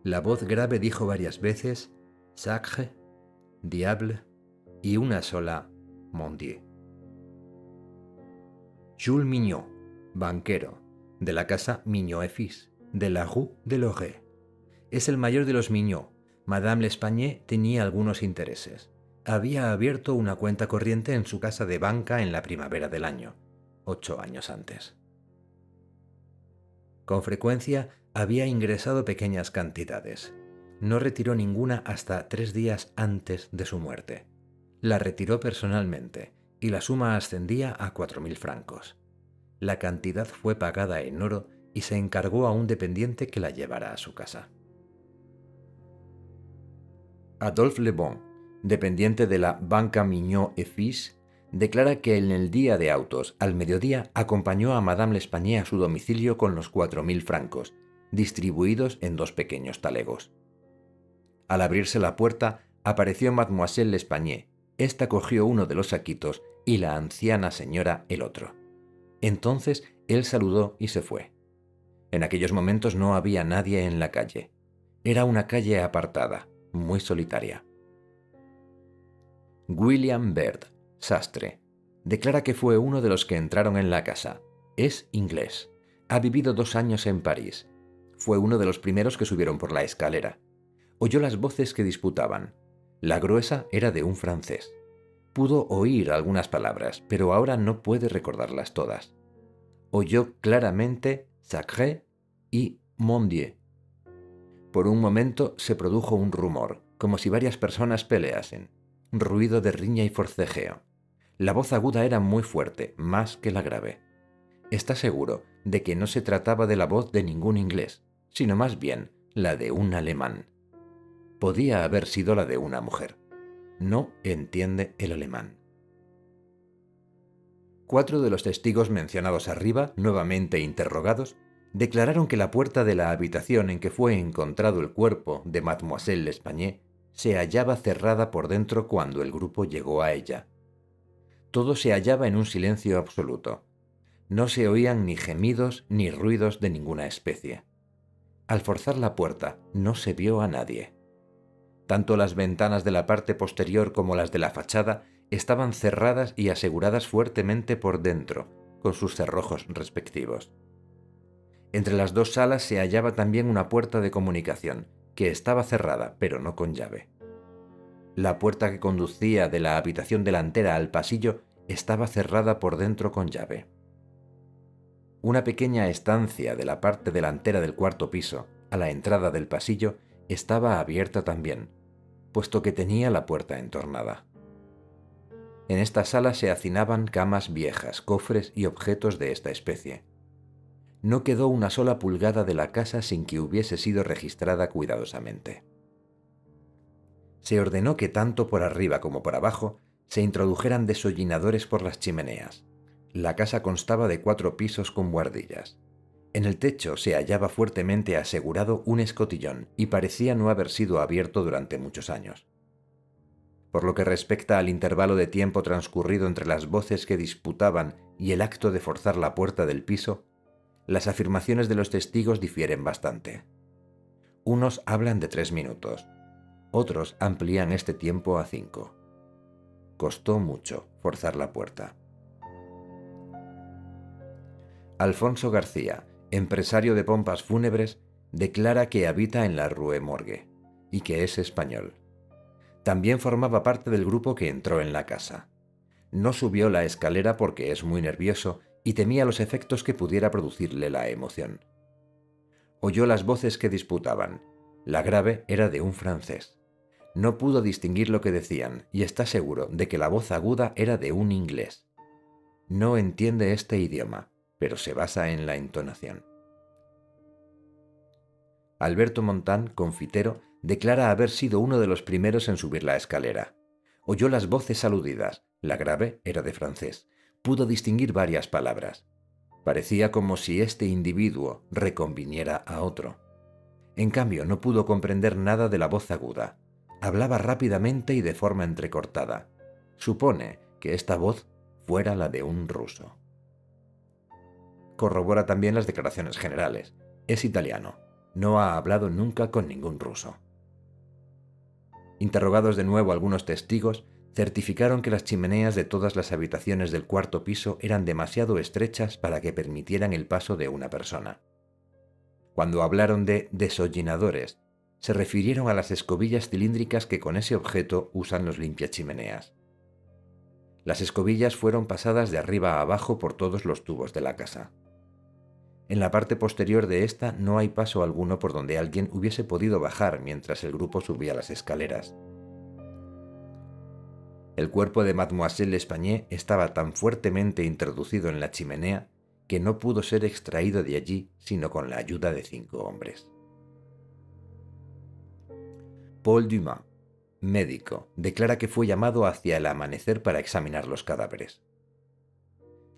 La voz grave dijo varias veces «Sacre», «Diable» y una sola «Mon Dieu». Jules Mignot, banquero, de la casa Mignot et Fils, de la Rue de Lorette. Es el mayor de los Mignot. Madame L'Espanaye tenía algunos intereses. Había abierto una cuenta corriente en su casa de banca en la primavera del año, 8 años antes. Con frecuencia había ingresado pequeñas cantidades. No retiró ninguna hasta 3 días antes de su muerte. La retiró personalmente y la suma ascendía a 4.000 francos. La cantidad fue pagada en oro y se encargó a un dependiente que la llevara a su casa. Adolphe Le Bon, dependiente de la Banca Mignot et Fils, declara que en el día de autos, al mediodía, acompañó a Madame L'Espanaye a su domicilio con los 4.000 francos, distribuidos en 2 pequeños talegos. Al abrirse la puerta, apareció Mademoiselle L'Espanaye. Esta cogió uno de los saquitos y la anciana señora el otro. Entonces él saludó y se fue. En aquellos momentos no había nadie en la calle. Era una calle apartada, muy solitaria. William Baird, sastre, declara que fue uno de los que entraron en la casa. Es inglés. Ha vivido 2 años en París. Fue uno de los primeros que subieron por la escalera. Oyó las voces que disputaban. La gruesa era de un francés. Pudo oír algunas palabras, pero ahora no puede recordarlas todas. Oyó claramente «Sacré» y «Mon Dieu». Por un momento se produjo un rumor, como si varias personas peleasen. Ruido de riña y forcejeo. La voz aguda era muy fuerte, más que la grave. Está seguro de que no se trataba de la voz de ningún inglés, sino más bien la de un alemán. Podía haber sido la de una mujer. No entiende el alemán. 4 de los testigos mencionados arriba, nuevamente interrogados, declararon que la puerta de la habitación en que fue encontrado el cuerpo de Mademoiselle L'Espanaye se hallaba cerrada por dentro cuando el grupo llegó a ella. Todo se hallaba en un silencio absoluto. No se oían ni gemidos ni ruidos de ninguna especie. Al forzar la puerta no se vio a nadie. Tanto las ventanas de la parte posterior como las de la fachada estaban cerradas y aseguradas fuertemente por dentro, con sus cerrojos respectivos. Entre las 2 salas se hallaba también una puerta de comunicación, que estaba cerrada, pero no con llave. La puerta que conducía de la habitación delantera al pasillo estaba cerrada por dentro con llave. Una pequeña estancia de la parte delantera del 4º piso, a la entrada del pasillo, estaba abierta también, puesto que tenía la puerta entornada. En esta sala se hacinaban camas viejas, cofres y objetos de esta especie. No quedó una sola pulgada de la casa sin que hubiese sido registrada cuidadosamente. Se ordenó que tanto por arriba como por abajo se introdujeran desollinadores por las chimeneas. La casa constaba de 4 pisos con buhardillas. En el techo se hallaba fuertemente asegurado un escotillón y parecía no haber sido abierto durante muchos años. Por lo que respecta al intervalo de tiempo transcurrido entre las voces que disputaban y el acto de forzar la puerta del piso, las afirmaciones de los testigos difieren bastante. Unos hablan de 3 minutos, otros amplían este tiempo a 5. Costó mucho forzar la puerta. Alfonso García, empresario de pompas fúnebres, declara que habita en la Rue Morgue y que es español. También formaba parte del grupo que entró en la casa. No subió la escalera porque es muy nervioso y temía los efectos que pudiera producirle la emoción. Oyó las voces que disputaban. La grave era de un francés. No pudo distinguir lo que decían y está seguro de que la voz aguda era de un inglés. No entiende este idioma, pero se basa en la entonación. Alberto Montán, confitero, declara haber sido uno de los primeros en subir la escalera. Oyó las voces aludidas. La grave era de francés. Pudo distinguir varias palabras. Parecía como si este individuo reconviniera a otro. En cambio, no pudo comprender nada de la voz aguda. Hablaba rápidamente y de forma entrecortada. Supone que esta voz fuera la de un ruso. Corrobora también las declaraciones generales. Es italiano. No ha hablado nunca con ningún ruso. Interrogados de nuevo algunos testigos, certificaron que las chimeneas de todas las habitaciones del 4º piso eran demasiado estrechas para que permitieran el paso de una persona. Cuando hablaron de desollinadores, se refirieron a las escobillas cilíndricas que con ese objeto usan los limpiachimeneas. Las escobillas fueron pasadas de arriba a abajo por todos los tubos de la casa. En la parte posterior de esta no hay paso alguno por donde alguien hubiese podido bajar mientras el grupo subía las escaleras. El cuerpo de Mademoiselle L'Espanaye estaba tan fuertemente introducido en la chimenea que no pudo ser extraído de allí sino con la ayuda de 5 hombres. Paul Dumas, médico, declara que fue llamado hacia el amanecer para examinar los cadáveres.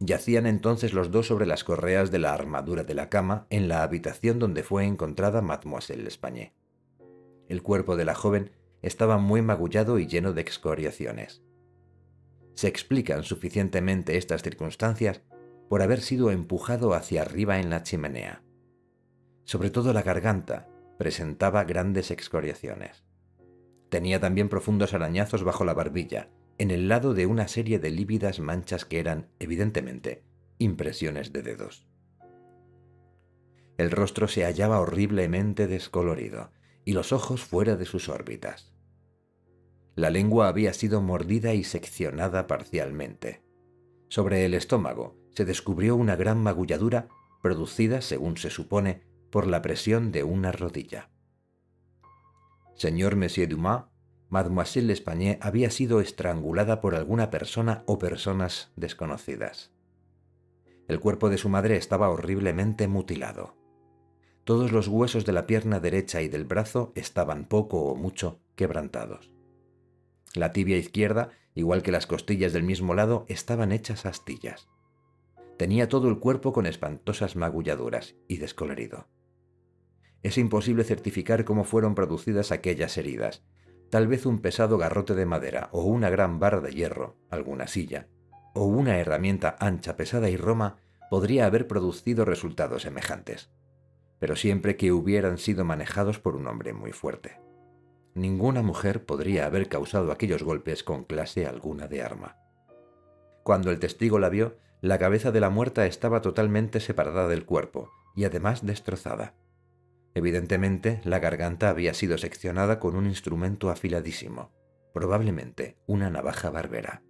Yacían entonces los 2 sobre las correas de la armadura de la cama en la habitación donde fue encontrada Mademoiselle L'Espanaye. El cuerpo de la joven estaba muy magullado y lleno de excoriaciones. Se explican suficientemente estas circunstancias por haber sido empujado hacia arriba en la chimenea. Sobre todo la garganta presentaba grandes excoriaciones. Tenía también profundos arañazos bajo la barbilla, en el lado de una serie de lívidas manchas que eran, evidentemente, impresiones de dedos. El rostro se hallaba horriblemente descolorido y los ojos fuera de sus órbitas. La lengua había sido mordida y seccionada parcialmente. Sobre el estómago se descubrió una gran magulladura producida, según se supone, por la presión de una rodilla. Señor Monsieur Dumas, Mademoiselle L'Espanaye había sido estrangulada por alguna persona o personas desconocidas. El cuerpo de su madre estaba horriblemente mutilado. Todos los huesos de la pierna derecha y del brazo estaban poco o mucho quebrantados. La tibia izquierda, igual que las costillas del mismo lado, estaban hechas astillas. Tenía todo el cuerpo con espantosas magulladuras y descolorido. Es imposible certificar cómo fueron producidas aquellas heridas. Tal vez un pesado garrote de madera o una gran barra de hierro, alguna silla, o una herramienta ancha, pesada y roma podría haber producido resultados semejantes, pero siempre que hubieran sido manejados por un hombre muy fuerte. Ninguna mujer podría haber causado aquellos golpes con clase alguna de arma. Cuando el testigo la vio, la cabeza de la muerta estaba totalmente separada del cuerpo y además destrozada. Evidentemente, la garganta había sido seccionada con un instrumento afiladísimo, probablemente una navaja barbera.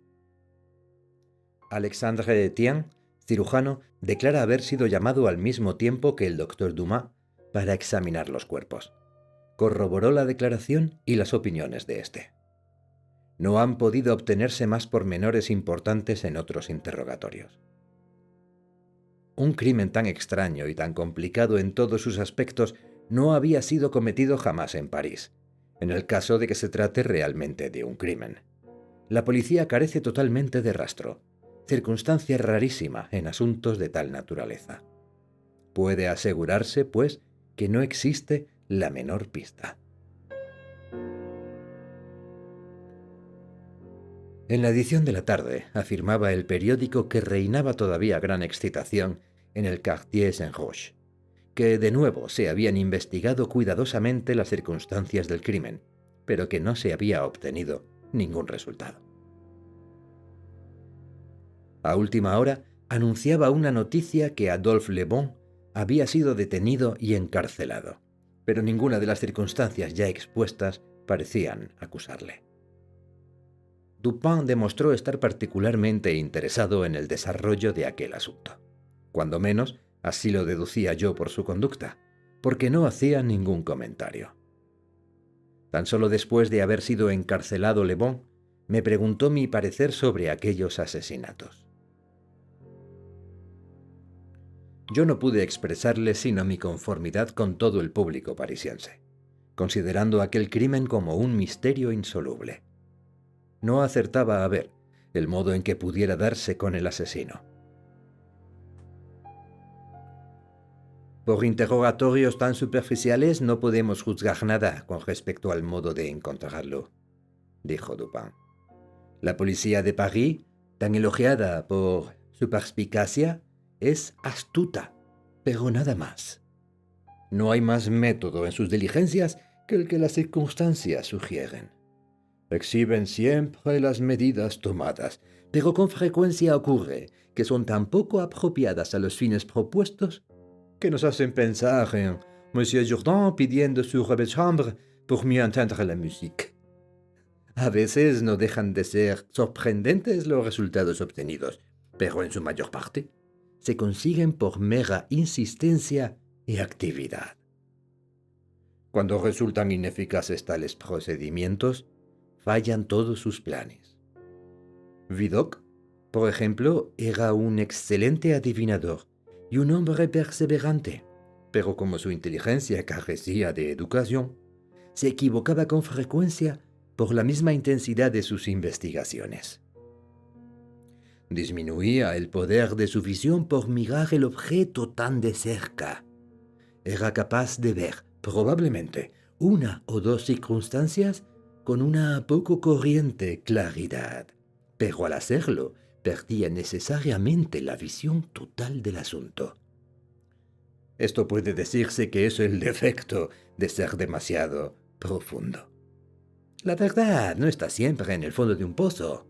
Alexandre Etienne, cirujano, declara haber sido llamado al mismo tiempo que el doctor Dumas para examinar los cuerpos. Corroboró la declaración y las opiniones de éste. No han podido obtenerse más pormenores importantes en otros interrogatorios. Un crimen tan extraño y tan complicado en todos sus aspectos no había sido cometido jamás en París, en el caso de que se trate realmente de un crimen. La policía carece totalmente de rastro, circunstancia rarísima en asuntos de tal naturaleza. Puede asegurarse, pues, que no existe la menor pista. En la edición de la tarde afirmaba el periódico que reinaba todavía gran excitación en el Quartier Saint-Roch, que de nuevo se habían investigado cuidadosamente las circunstancias del crimen, pero que no se había obtenido ningún resultado. A última hora anunciaba una noticia que Adolphe Le Bon había sido detenido y encarcelado, pero ninguna de las circunstancias ya expuestas parecían acusarle. Dupin demostró estar particularmente interesado en el desarrollo de aquel asunto. Cuando menos, así lo deducía yo por su conducta, porque no hacía ningún comentario. Tan solo después de haber sido encarcelado Le Bon, me preguntó mi parecer sobre aquellos asesinatos. Yo no pude expresarle sino mi conformidad con todo el público parisiense, considerando aquel crimen como un misterio insoluble. No acertaba a ver el modo en que pudiera darse con el asesino. Por interrogatorios tan superficiales no podemos juzgar nada con respecto al modo de encontrarlo, dijo Dupin. La policía de París, tan elogiada por su perspicacia, es astuta, pero nada más. No hay más método en sus diligencias que el que las circunstancias sugieren. Exhiben siempre las medidas tomadas, pero con frecuencia ocurre que son tan poco apropiadas a los fines propuestos que nos hacen pensar en Monsieur Jourdan pidiendo su robe de chambre pour mieux entendre la musique. A veces no dejan de ser sorprendentes los resultados obtenidos, pero en su mayor parte se consiguen por mera insistencia y actividad. Cuando resultan ineficaces tales procedimientos, fallan todos sus planes. Vidocq, por ejemplo, era un excelente adivinador y un hombre perseverante, pero como su inteligencia carecía de educación, se equivocaba con frecuencia por la misma intensidad de sus investigaciones. Disminuía el poder de su visión por mirar el objeto tan de cerca. Era capaz de ver, probablemente, una o dos circunstancias con una poco corriente claridad, pero al hacerlo perdía necesariamente la visión total del asunto. Esto puede decirse que es el defecto de ser demasiado profundo. La verdad no está siempre en el fondo de un pozo.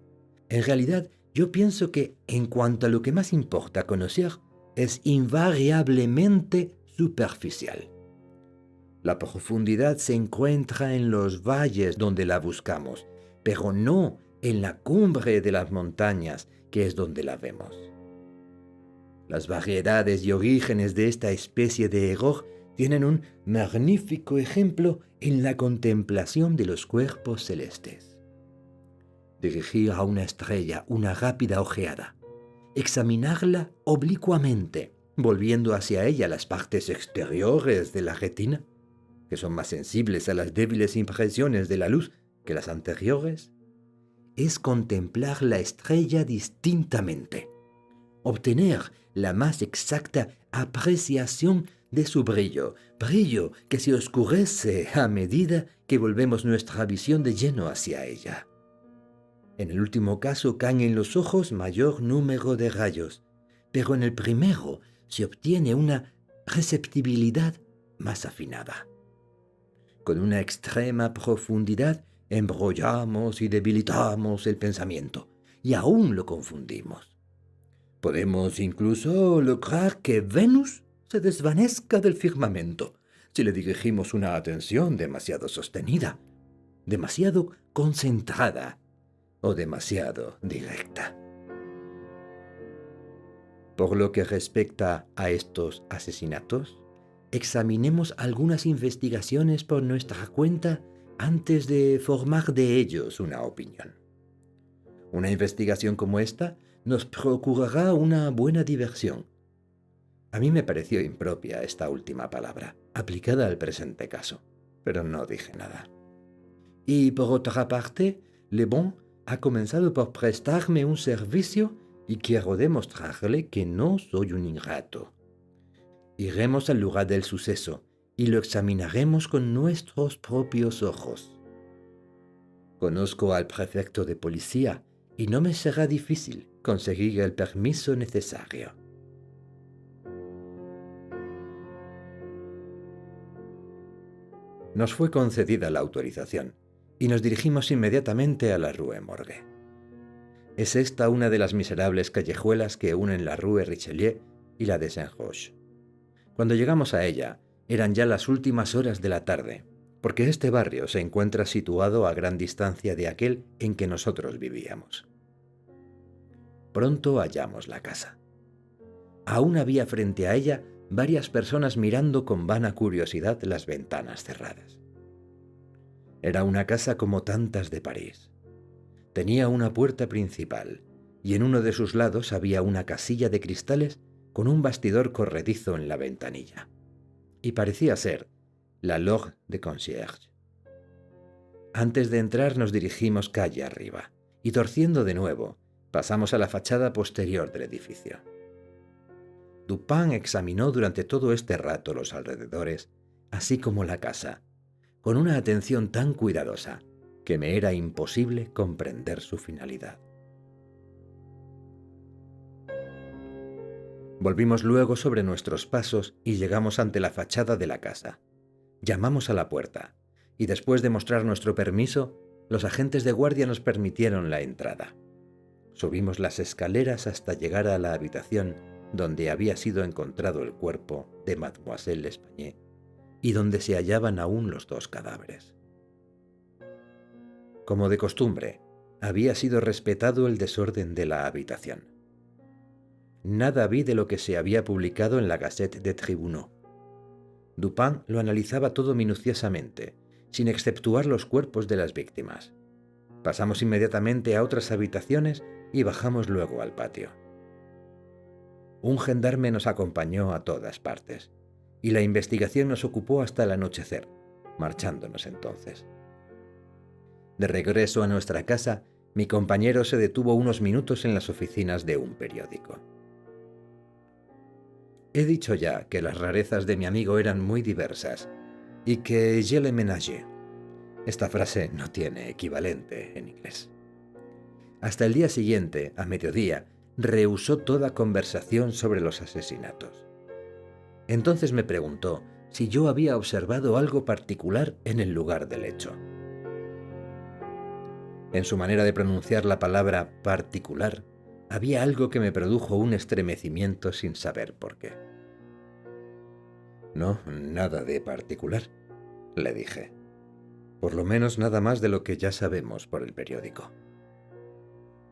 En realidad, yo pienso que, en cuanto a lo que más importa conocer, es invariablemente superficial. La profundidad se encuentra en los valles donde la buscamos, pero no en la cumbre de las montañas, que es donde la vemos. Las variedades y orígenes de esta especie de error tienen un magnífico ejemplo en la contemplación de los cuerpos celestes. Dirigir a una estrella una rápida ojeada, examinarla oblicuamente, volviendo hacia ella las partes exteriores de la retina, que son más sensibles a las débiles impresiones de la luz que las anteriores, es contemplar la estrella distintamente, obtener la más exacta apreciación de su brillo, brillo que se oscurece a medida que volvemos nuestra visión de lleno hacia ella. En el último caso caen en los ojos mayor número de rayos, pero en el primero se obtiene una receptibilidad más afinada. Con una extrema profundidad embrollamos y debilitamos el pensamiento, y aún lo confundimos. Podemos incluso lograr que Venus se desvanezca del firmamento si le dirigimos una atención demasiado sostenida, demasiado concentrada o demasiado directa. Por lo que respecta a estos asesinatos, examinemos algunas investigaciones por nuestra cuenta antes de formar de ellos una opinión. Una investigación como esta nos procurará una buena diversión, A mí me pareció impropia esta última palabra, aplicada al presente caso, pero no dije nada. Y por otra parte, Le Bon ha comenzado por prestarme un servicio y quiero demostrarle que no soy un ingrato. Iremos al lugar del suceso y lo examinaremos con nuestros propios ojos. Conozco al prefecto de policía y no me será difícil conseguir el permiso necesario. Nos fue concedida la autorización y nos dirigimos inmediatamente a la Rue Morgue. Es esta una de las miserables callejuelas que unen la Rue Richelieu y la de Saint-Roch. Cuando llegamos a ella, eran ya las últimas horas de la tarde, porque este barrio se encuentra situado a gran distancia de aquel en que nosotros vivíamos. Pronto hallamos la casa. Aún había frente a ella varias personas mirando con vana curiosidad las ventanas cerradas. Era una casa como tantas de París. Tenía una puerta principal y en uno de sus lados había una casilla de cristales con un bastidor corredizo en la ventanilla. Y parecía ser la loge de concierge. Antes de entrar nos dirigimos calle arriba y torciendo de nuevo pasamos a la fachada posterior del edificio. Dupin examinó durante todo este rato los alrededores, así como la casa, con una atención tan cuidadosa que me era imposible comprender su finalidad. Volvimos luego sobre nuestros pasos y llegamos ante la fachada de la casa. Llamamos a la puerta y después de mostrar nuestro permiso, los agentes de guardia nos permitieron la entrada. Subimos las escaleras hasta llegar a la habitación donde había sido encontrado el cuerpo de Mademoiselle L'Espanaye y donde se hallaban aún los dos cadáveres. Como de costumbre, había sido respetado el desorden de la habitación. Nada vi de lo que se había publicado en la Gazette des Tribunaux. Dupin lo analizaba todo minuciosamente, sin exceptuar los cuerpos de las víctimas. Pasamos inmediatamente a otras habitaciones y bajamos luego al patio. Un gendarme nos acompañó a todas partes, y la investigación nos ocupó hasta el anochecer, marchándonos entonces. De regreso a nuestra casa, mi compañero se detuvo unos minutos en las oficinas de un periódico. He dicho ya que las rarezas de mi amigo eran muy diversas y que je le ménage. Esta frase no tiene equivalente en inglés. Hasta el día siguiente, a mediodía, rehusó toda conversación sobre los asesinatos. Entonces me preguntó si yo había observado algo particular en el lugar del hecho. En su manera de pronunciar la palabra particular, había algo que me produjo un estremecimiento sin saber por qué. No, nada de particular, le dije. Por lo menos nada más de lo que ya sabemos por el periódico.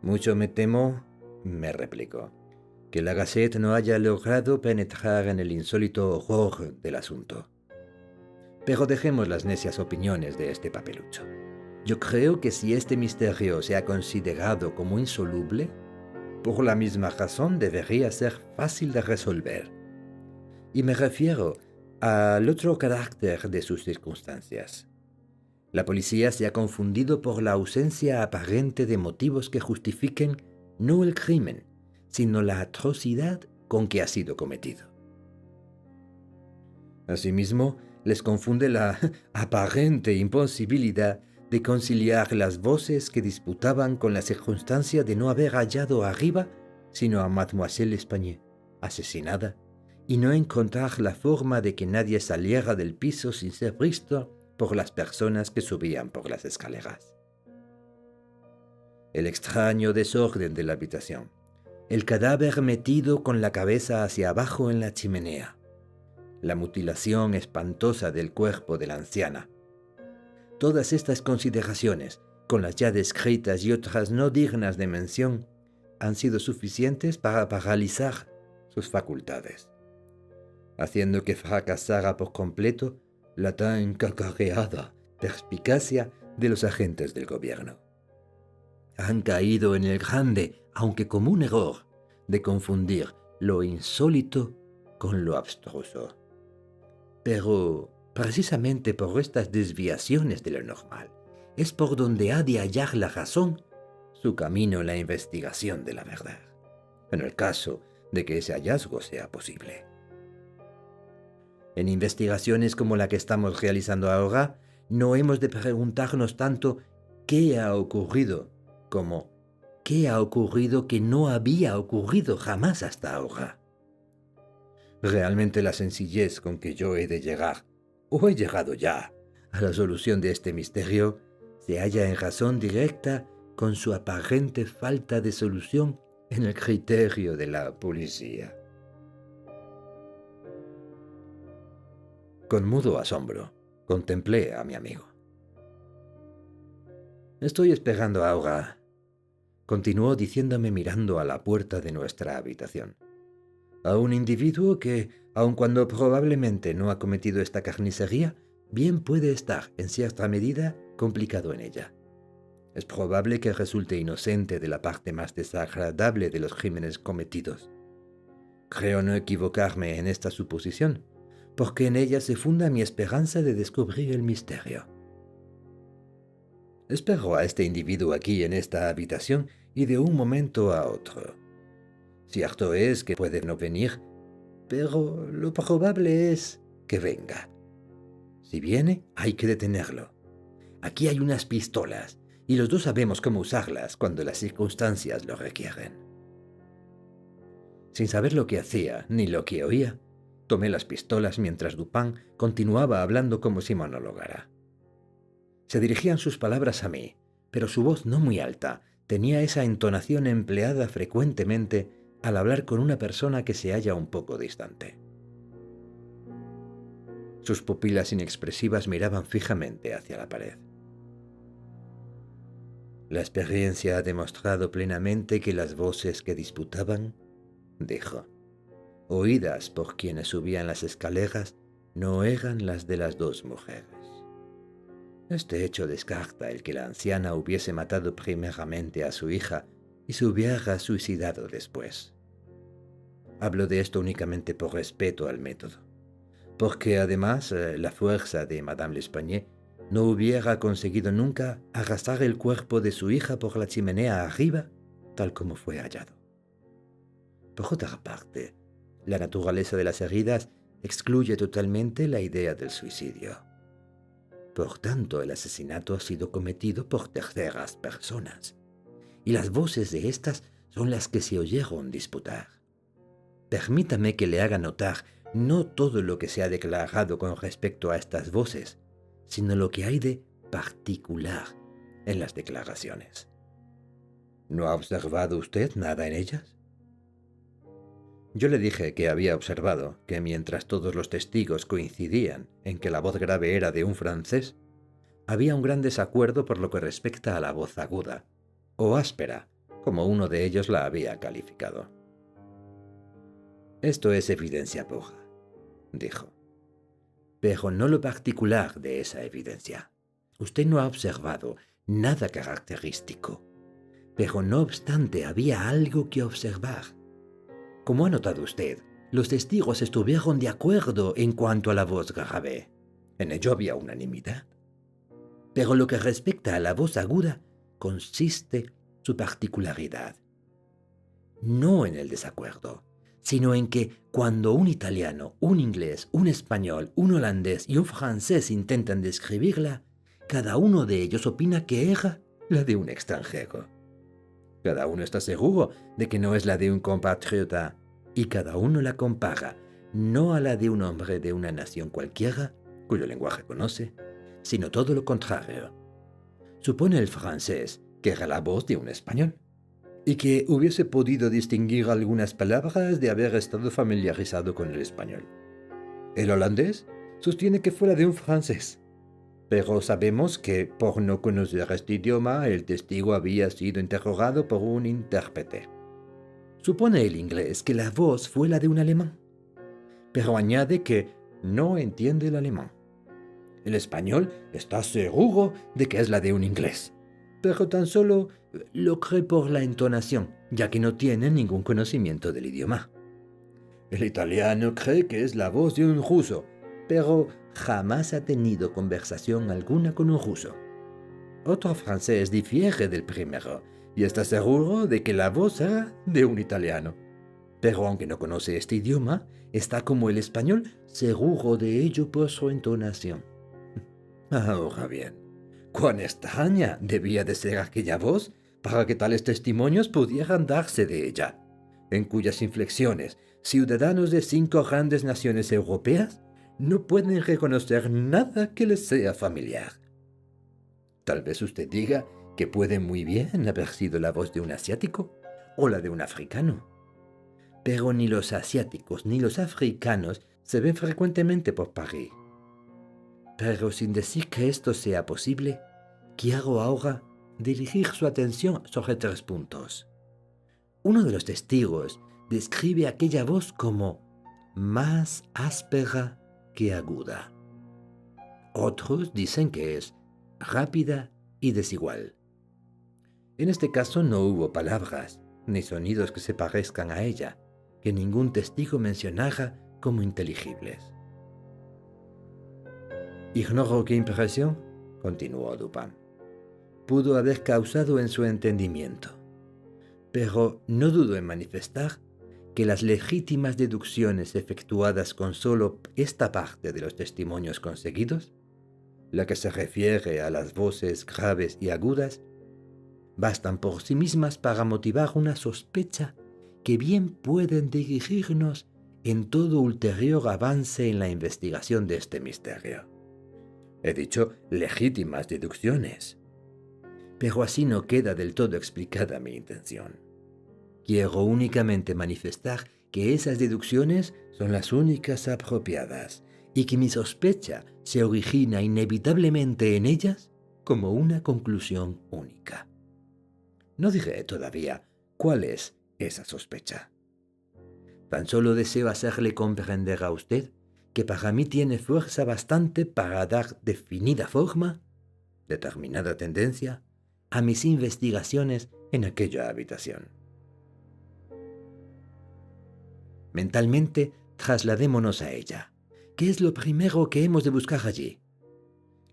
Mucho me temo, me replicó, que la Gazette no haya logrado penetrar en el insólito horror del asunto. Pero dejemos las necias opiniones de este papelucho. Yo creo que si este misterio se ha considerado como insoluble, por la misma razón debería ser fácil de resolver. Y me refiero al otro carácter de sus circunstancias. La policía se ha confundido por la ausencia aparente de motivos que justifiquen no el crimen, sino la atrocidad con que ha sido cometido. Asimismo, les confunde la aparente imposibilidad de conciliar las voces que disputaban con la circunstancia de no haber hallado arriba sino a Mademoiselle L'Espanaye, asesinada, y no encontrar la forma de que nadie saliera del piso sin ser visto por las personas que subían por las escaleras. El extraño desorden de la habitación, el cadáver metido con la cabeza hacia abajo en la chimenea, la mutilación espantosa del cuerpo de la anciana. Todas estas consideraciones, con las ya descritas y otras no dignas de mención, han sido suficientes para paralizar sus facultades, haciendo que fracasara por completo la tan cacareada perspicacia de los agentes del gobierno. Han caído en el grande, aunque común error, de confundir lo insólito con lo abstruso. Pero precisamente por estas desviaciones de lo normal, es por donde ha de hallar la razón su camino en la investigación de la verdad, en el caso de que ese hallazgo sea posible. En investigaciones como la que estamos realizando ahora, no hemos de preguntarnos tanto qué ha ocurrido como qué ha ocurrido que no había ocurrido jamás hasta ahora. Realmente la sencillez con que yo he de llegar, o he llegado ya, a la solución de este misterio, se halla en razón directa con su aparente falta de solución en el criterio de la policía. Con mudo asombro, contemplé a mi amigo. Estoy esperando ahora, continuó diciéndome mirando a la puerta de nuestra habitación, a un individuo que, aun cuando probablemente no ha cometido esta carnicería, bien puede estar, en cierta medida, complicado en ella. Es probable que resulte inocente de la parte más desagradable de los crímenes cometidos. Creo no equivocarme en esta suposición, porque en ella se funda mi esperanza de descubrir el misterio. Espero a este individuo aquí en esta habitación y de un momento a otro. Cierto es que puede no venir, pero lo probable es que venga. Si viene, hay que detenerlo. Aquí hay unas pistolas, y los dos sabemos cómo usarlas cuando las circunstancias lo requieren. Sin saber lo que hacía ni lo que oía, tomé las pistolas mientras Dupin continuaba hablando como si monologara. Se dirigían sus palabras a mí, pero su voz no muy alta tenía esa entonación empleada frecuentemente al hablar con una persona que se halla un poco distante. Sus pupilas inexpresivas miraban fijamente hacia la pared. La experiencia ha demostrado plenamente que las voces que disputaban, dijo, oídas por quienes subían las escaleras, no eran las de las dos mujeres. Este hecho descarta el que la anciana hubiese matado primeramente a su hija y se hubiera suicidado después. Hablo de esto únicamente por respeto al método, porque además la fuerza de Madame L'Espanaye no hubiera conseguido nunca arrastrar el cuerpo de su hija por la chimenea arriba, tal como fue hallado. Por otra parte, la naturaleza de las heridas excluye totalmente la idea del suicidio. Por tanto, el asesinato ha sido cometido por terceras personas, y las voces de estas son las que se oyeron disputar. Permítame que le haga notar no todo lo que se ha declarado con respecto a estas voces, sino lo que hay de particular en las declaraciones. ¿No ha observado usted nada en ellas? Yo le dije que había observado que mientras todos los testigos coincidían en que la voz grave era de un francés, había un gran desacuerdo por lo que respecta a la voz aguda, o áspera, como uno de ellos la había calificado. Esto es evidencia pura, dijo, pero no lo particular de esa evidencia. Usted no ha observado nada característico, pero no obstante había algo que observar. Como ha notado usted, los testigos estuvieron de acuerdo en cuanto a la voz grave. En ello había unanimidad. Pero lo que respecta a la voz aguda, consiste su particularidad. No en el desacuerdo, sino en que cuando un italiano, un inglés, un español, un holandés y un francés intentan describirla, cada uno de ellos opina que era la de un extranjero. Cada uno está seguro de que no es la de un compatriota y cada uno la compara no a la de un hombre de una nación cualquiera, cuyo lenguaje conoce, sino todo lo contrario. Supone el francés que era la voz de un español y que hubiese podido distinguir algunas palabras de haber estado familiarizado con el español. El holandés sostiene que fue la de un francés, pero sabemos que, por no conocer este idioma, el testigo había sido interrogado por un intérprete. Supone el inglés que la voz fue la de un alemán, pero añade que no entiende el alemán. El español está seguro de que es la de un inglés, pero tan solo lo cree por la entonación, ya que no tiene ningún conocimiento del idioma. El italiano cree que es la voz de un ruso, pero jamás ha tenido conversación alguna con un ruso. Otro francés difiere del primero y está seguro de que la voz era de un italiano. Pero aunque no conoce este idioma, está como el español seguro de ello por su entonación. Ahora bien, cuán extraña debía de ser aquella voz para que tales testimonios pudieran darse de ella, en cuyas inflexiones ciudadanos de 5 grandes naciones europeas no pueden reconocer nada que les sea familiar. Tal vez usted diga que puede muy bien haber sido la voz de un asiático o la de un africano. Pero ni los asiáticos ni los africanos se ven frecuentemente por París. Pero sin decir que esto sea posible, quiero ahora dirigir su atención sobre 3 puntos. Uno de los testigos describe aquella voz como más áspera que aguda. Otros dicen que es rápida y desigual. En este caso no hubo palabras ni sonidos que se parezcan a ella, que ningún testigo mencionara como inteligibles. Ignoro qué impresión, continuó Dupin, pudo haber causado en su entendimiento, pero no dudo en manifestar que las legítimas deducciones efectuadas con solo esta parte de los testimonios conseguidos, la que se refiere a las voces graves y agudas, bastan por sí mismas para motivar una sospecha que bien pueden dirigirnos en todo ulterior avance en la investigación de este misterio. He dicho legítimas deducciones, pero así no queda del todo explicada mi intención. Quiero únicamente manifestar que esas deducciones son las únicas apropiadas y que mi sospecha se origina inevitablemente en ellas como una conclusión única. No diré todavía cuál es esa sospecha. Tan solo deseo hacerle comprender a usted que para mí tiene fuerza bastante para dar definida forma, determinada tendencia, a mis investigaciones en aquella habitación. Mentalmente, trasladémonos a ella. ¿Qué es lo primero que hemos de buscar allí?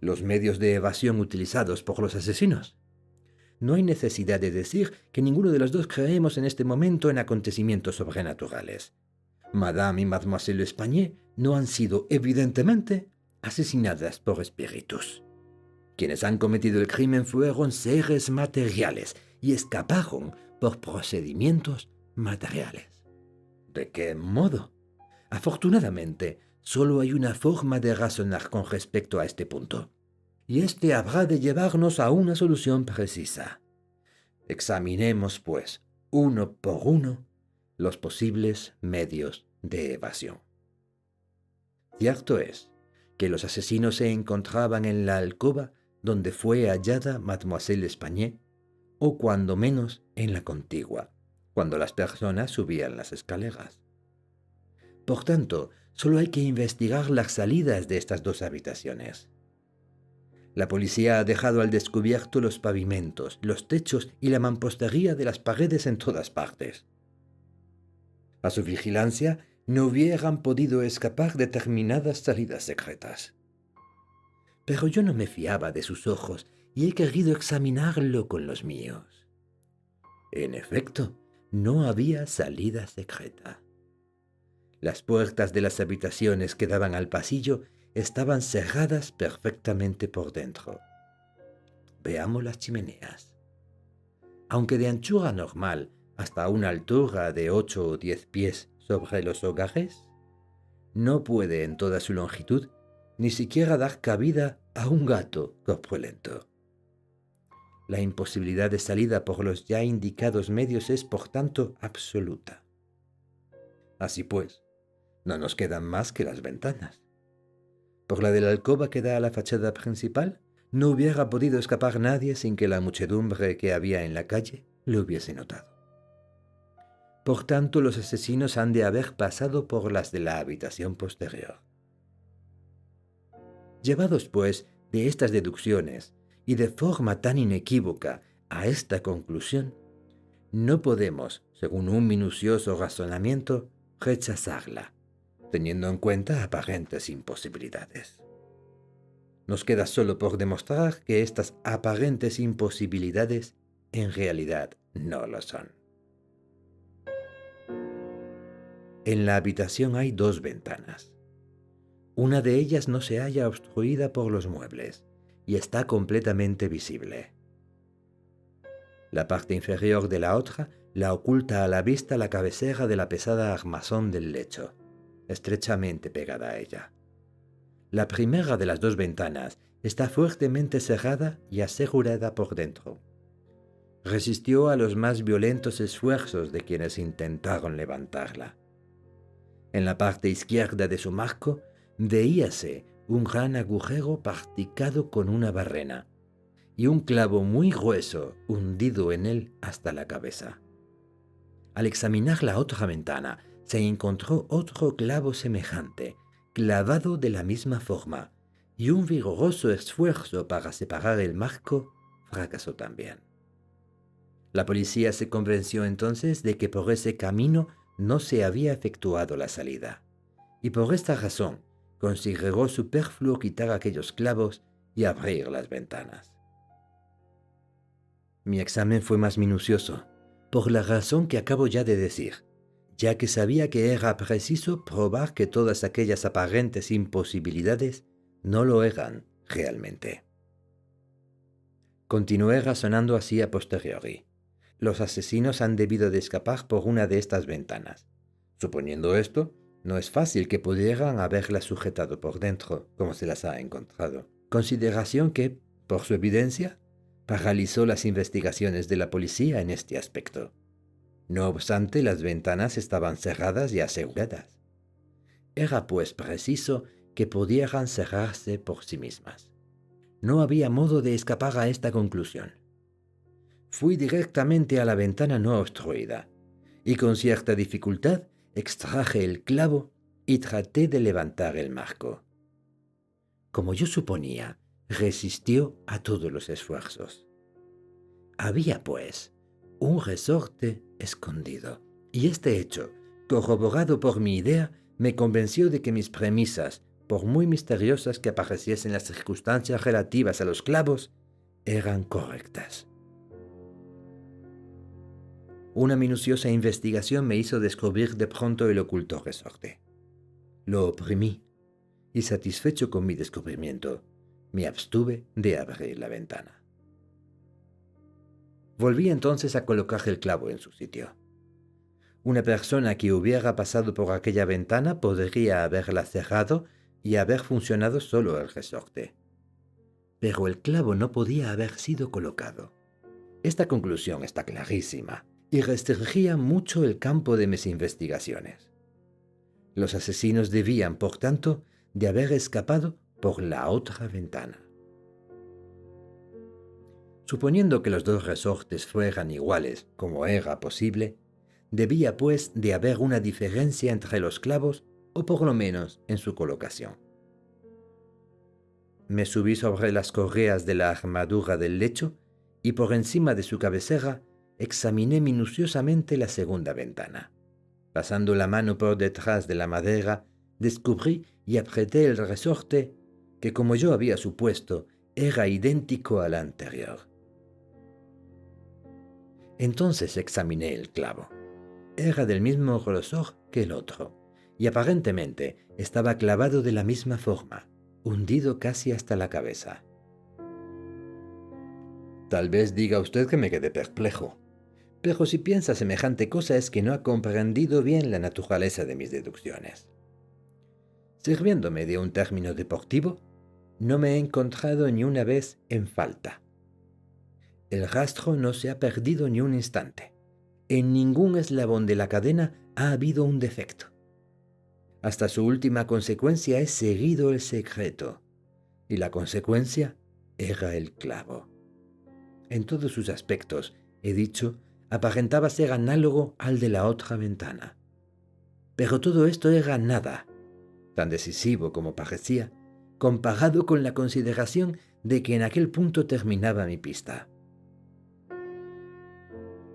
¿Los medios de evasión utilizados por los asesinos? No hay necesidad de decir que ninguno de los dos creemos en este momento en acontecimientos sobrenaturales. Madame y Mademoiselle L'Espanaye no han sido, evidentemente, asesinadas por espíritus. Quienes han cometido el crimen fueron seres materiales y escaparon por procedimientos materiales. ¿De qué modo? Afortunadamente, solo hay una forma de razonar con respecto a este punto, y este habrá de llevarnos a una solución precisa. Examinemos, pues, uno por uno, los posibles medios de evasión. Cierto es que los asesinos se encontraban en la alcoba donde fue hallada Mademoiselle L'Espanaye, o cuando menos en la contigua, cuando las personas subían las escaleras. Por tanto, solo hay que investigar las salidas de estas 2 habitaciones. La policía ha dejado al descubierto los pavimentos, los techos y la mampostería de las paredes en todas partes. A su vigilancia no hubieran podido escapar determinadas salidas secretas. Pero yo no me fiaba de sus ojos y he querido examinarlo con los míos. En efecto, no había salida secreta. Las puertas de las habitaciones que daban al pasillo estaban cerradas perfectamente por dentro. Veamos las chimeneas. Aunque de anchura normal hasta una altura de 8 o 10 pies sobre los hogares, no puede en toda su longitud ni siquiera dar cabida a un gato corpulento. La imposibilidad de salida por los ya indicados medios es, por tanto, absoluta. Así pues, no nos quedan más que las ventanas. Por la de la alcoba que da a la fachada principal, no hubiera podido escapar nadie sin que la muchedumbre que había en la calle lo hubiese notado. Por tanto, los asesinos han de haber pasado por las de la habitación posterior. Llevados, pues, de estas deducciones y de forma tan inequívoca a esta conclusión, no podemos, según un minucioso razonamiento, rechazarla, teniendo en cuenta aparentes imposibilidades. Nos queda solo por demostrar que estas aparentes imposibilidades en realidad no lo son. En la habitación hay 2 ventanas. Una de ellas no se halla obstruida por los muebles y está completamente visible. La parte inferior de la otra la oculta a la vista la cabecera de la pesada armazón del lecho, estrechamente pegada a ella. La primera de las 2 ventanas está fuertemente cerrada y asegurada por dentro. Resistió a los más violentos esfuerzos de quienes intentaron levantarla. En la parte izquierda de su marco veíase un gran agujero practicado con una barrena y un clavo muy grueso hundido en él hasta la cabeza. Al examinar la otra ventana, se encontró otro clavo semejante, clavado de la misma forma, y un vigoroso esfuerzo para separar el marco fracasó también. La policía se convenció entonces de que por ese camino no se había efectuado la salida, y por esta razón consideró superfluo quitar aquellos clavos y abrir las ventanas. Mi examen fue más minucioso, por la razón que acabo ya de decir, ya que sabía que era preciso probar que todas aquellas aparentes imposibilidades no lo eran realmente. Continué razonando así a posteriori. Los asesinos han debido de escapar por una de estas ventanas. Suponiendo esto, no es fácil que pudieran haberlas sujetado por dentro, como se las ha encontrado. Consideración que, por su evidencia, paralizó las investigaciones de la policía en este aspecto. No obstante, las ventanas estaban cerradas y aseguradas. Era pues preciso que pudieran cerrarse por sí mismas. No había modo de escapar a esta conclusión. Fui directamente a la ventana no obstruida y con cierta dificultad extraje el clavo y traté de levantar el marco. Como yo suponía, resistió a todos los esfuerzos. Había, pues, un resorte escondido, y este hecho, corroborado por mi idea, me convenció de que mis premisas, por muy misteriosas que apareciesen las circunstancias relativas a los clavos, eran correctas. Una minuciosa investigación me hizo descubrir de pronto el oculto resorte. Lo oprimí, y satisfecho con mi descubrimiento, me abstuve de abrir la ventana. Volví entonces a colocar el clavo en su sitio. Una persona que hubiera pasado por aquella ventana podría haberla cerrado y haber funcionado solo el resorte. Pero el clavo no podía haber sido colocado. Esta conclusión está clarísima y restringía mucho el campo de mis investigaciones. Los asesinos debían, por tanto, de haber escapado por la otra ventana. Suponiendo que los 2 resortes fueran iguales, como era posible, debía pues de haber una diferencia entre los clavos, o por lo menos en su colocación. Me subí sobre las correas de la armadura del lecho y por encima de su cabecera examiné minuciosamente la segunda ventana. Pasando la mano por detrás de la madera, descubrí y apreté el resorte que, como yo había supuesto, era idéntico al anterior. Entonces examiné el clavo. Era del mismo grosor que el otro, y aparentemente estaba clavado de la misma forma, hundido casi hasta la cabeza. Tal vez diga usted que me quedé perplejo, pero si piensa semejante cosa es que no ha comprendido bien la naturaleza de mis deducciones. Sirviéndome de un término deportivo, no me he encontrado ni una vez en falta. El rastro no se ha perdido ni un instante. En ningún eslabón de la cadena ha habido un defecto. Hasta su última consecuencia he seguido el secreto, y la consecuencia era el clavo. En todos sus aspectos, he dicho, aparentaba ser análogo al de la otra ventana. Pero todo esto era nada, tan decisivo como parecía, comparado con la consideración de que en aquel punto terminaba mi pista.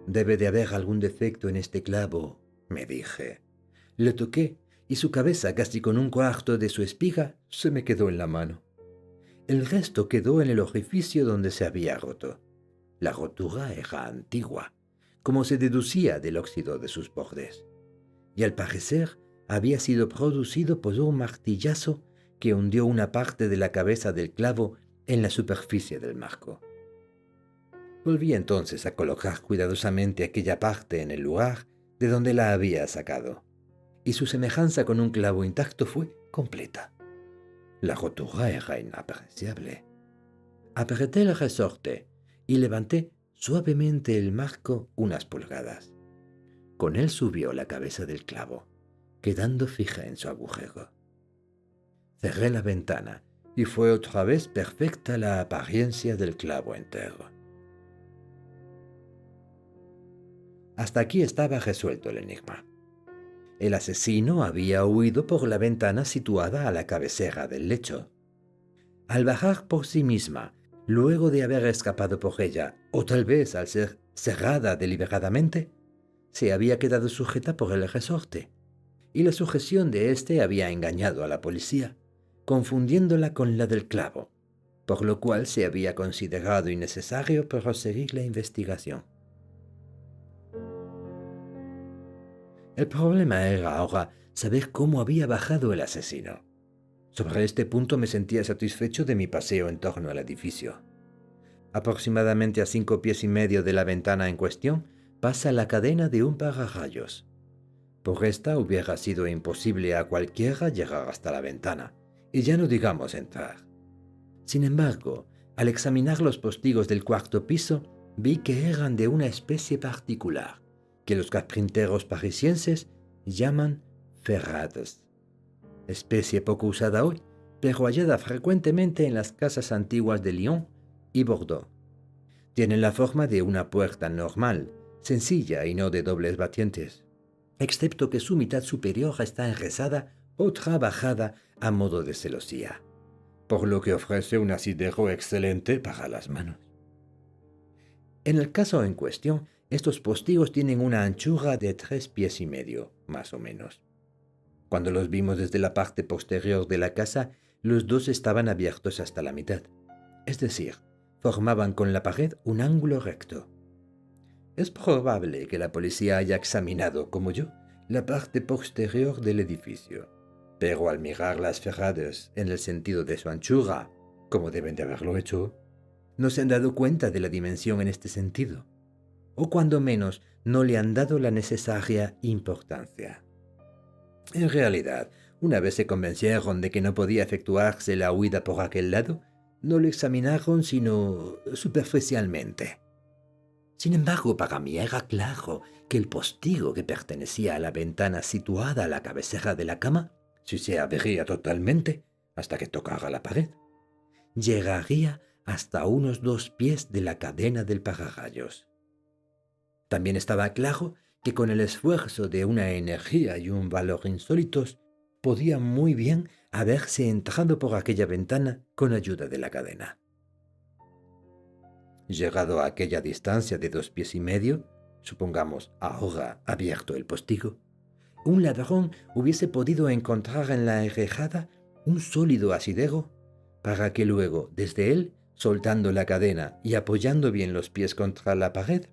Debe de haber algún defecto en este clavo, me dije. Le toqué y su cabeza, casi con un cuarto de su espiga, se me quedó en la mano. El resto quedó en el orificio donde se había roto. La rotura era antigua, como se deducía del óxido de sus bordes, y al parecer había sido producido por un martillazo que hundió una parte de la cabeza del clavo en la superficie del marco. Volví entonces a colocar cuidadosamente aquella parte en el lugar de donde la había sacado, y su semejanza con un clavo intacto fue completa. La rotura era inapreciable. Apreté el resorte y levanté suavemente el marco unas pulgadas. Con él subió la cabeza del clavo, quedando fija en su agujero. Cerré la ventana y fue otra vez perfecta la apariencia del clavo entero. Hasta aquí estaba resuelto el enigma. El asesino había huido por la ventana situada a la cabecera del lecho. Al bajar por sí misma, luego de haber escapado por ella, o tal vez al ser cerrada deliberadamente, se había quedado sujeta por el resorte, y la sujeción de éste había engañado a la policía, confundiéndola con la del clavo, por lo cual se había considerado innecesario proseguir la investigación. El problema era ahora saber cómo había bajado el asesino. Sobre este punto me sentía satisfecho de mi paseo en torno al edificio. Aproximadamente a 5 pies y medio de la ventana en cuestión pasa la cadena de un pararrayos. Por esta hubiera sido imposible a cualquiera llegar hasta la ventana, y ya no digamos entrar. Sin embargo, al examinar los postigos del cuarto piso, vi que eran de una especie particular, que los carpinteros parisienses llaman ferrades. Especie poco usada hoy, pero hallada frecuentemente en las casas antiguas de Lyon y Bordeaux. Tienen la forma de una puerta normal, sencilla y no de dobles batientes, excepto que su mitad superior está enrezada o trabajada a modo de celosía, por lo que ofrece un asidero excelente para las manos. En el caso en cuestión, estos postigos tienen una anchura de 3 pies y medio, más o menos. Cuando los vimos desde la parte posterior de la casa, los dos estaban abiertos hasta la mitad, es decir, formaban con la pared un ángulo recto. Es probable que la policía haya examinado, como yo, la parte posterior del edificio, pero al mirar las ferrades en el sentido de su anchura, como deben de haberlo hecho, no se han dado cuenta de la dimensión en este sentido, o cuando menos no le han dado la necesaria importancia. En realidad, una vez se convencieron de que no podía efectuarse la huida por aquel lado, no lo examinaron sino superficialmente. Sin embargo, para mí era claro que el postigo que pertenecía a la ventana situada a la cabecera de la cama, si se abriría totalmente hasta que tocara la pared, llegaría hasta unos 2 pies de la cadena del pararrayos. También estaba claro que con el esfuerzo de una energía y un valor insólitos, podía muy bien haberse entrado por aquella ventana con ayuda de la cadena. Llegado a aquella distancia de 2 pies y medio, supongamos ahora abierto el postigo, un ladrón hubiese podido encontrar en la enrejada un sólido asidero para que luego, desde él, soltando la cadena y apoyando bien los pies contra la pared,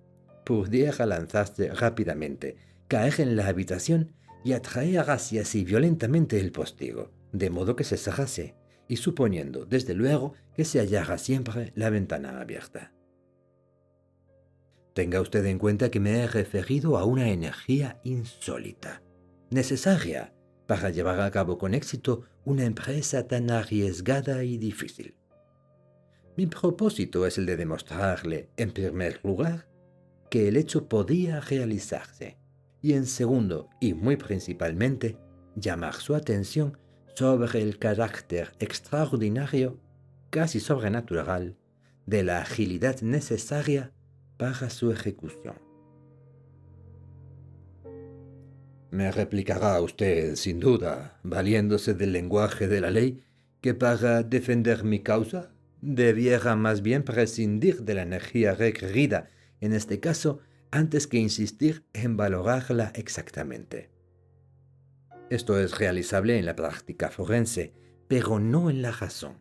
pudiera lanzarse rápidamente, caer en la habitación y atraer hacia sí violentamente el postigo, de modo que se cerrase, y suponiendo, desde luego, que se hallara siempre la ventana abierta. Tenga usted en cuenta que me he referido a una energía insólita, necesaria para llevar a cabo con éxito una empresa tan arriesgada y difícil. Mi propósito es el de demostrarle, en primer lugar, que el hecho podía realizarse, y en segundo, y muy principalmente, llamar su atención sobre el carácter extraordinario, casi sobrenatural, de la agilidad necesaria para su ejecución. Me replicará usted, sin duda, valiéndose del lenguaje de la ley, que para defender mi causa debiera más bien prescindir de la energía requerida en este caso, antes que insistir en valorarla exactamente. Esto es realizable en la práctica forense, pero no en la razón.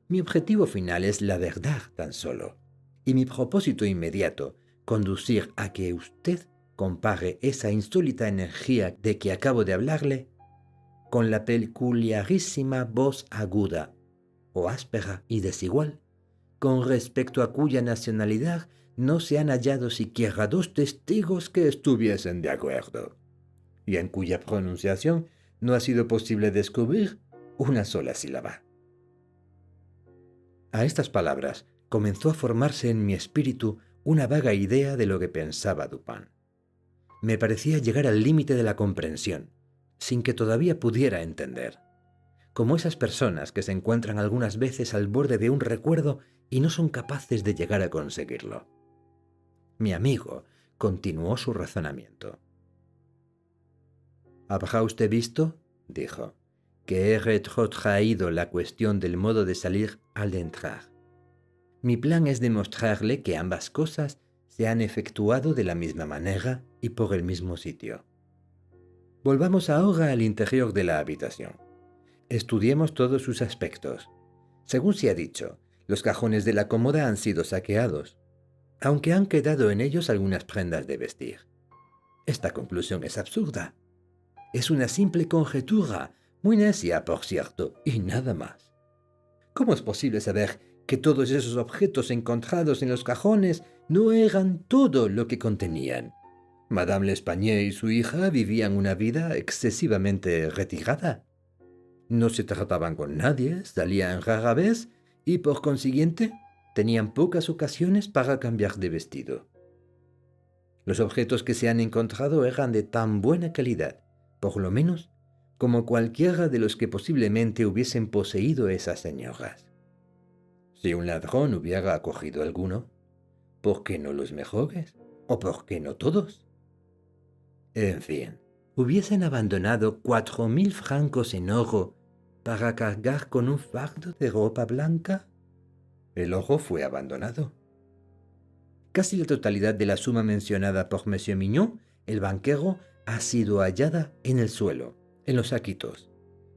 Mi objetivo final es la verdad tan solo, y mi propósito inmediato, conducir a que usted compare esa insólita energía de que acabo de hablarle con la peculiarísima voz aguda o áspera y desigual, con respecto a cuya nacionalidad no se han hallado siquiera 2 testigos que estuviesen de acuerdo, y en cuya pronunciación no ha sido posible descubrir una sola sílaba. A estas palabras comenzó a formarse en mi espíritu una vaga idea de lo que pensaba Dupin. Me parecía llegar al límite de la comprensión, sin que todavía pudiera entender, como esas personas que se encuentran algunas veces al borde de un recuerdo y no son capaces de llegar a conseguirlo. Mi amigo continuó su razonamiento. «¿Habrá usted visto?» dijo, «que he retrotraído la cuestión del modo de salir al entrar. Mi plan es demostrarle que ambas cosas se han efectuado de la misma manera y por el mismo sitio. Volvamos ahora al interior de la habitación. Estudiemos todos sus aspectos. Según se ha dicho, los cajones de la cómoda han sido saqueados, aunque han quedado en ellos algunas prendas de vestir. Esta conclusión es absurda. Es una simple conjetura, muy necia, por cierto, y nada más. ¿Cómo es posible saber que todos esos objetos encontrados en los cajones no eran todo lo que contenían? Madame L'Espanaye y su hija vivían una vida excesivamente retirada. No se trataban con nadie, salían rara vez y, por consiguiente, tenían pocas ocasiones para cambiar de vestido. Los objetos que se han encontrado eran de tan buena calidad, por lo menos, como cualquiera de los que posiblemente hubiesen poseído esas señoras. Si un ladrón hubiera cogido alguno, ¿por qué no los mejores? ¿O por qué no todos? En fin, ¿hubiesen abandonado 4.000 francos en oro para cargar con un fardo de ropa blanca? El oro fue abandonado. Casi la totalidad de la suma mencionada por Monsieur Mignon, el banquero, ha sido hallada en el suelo, en los saquitos.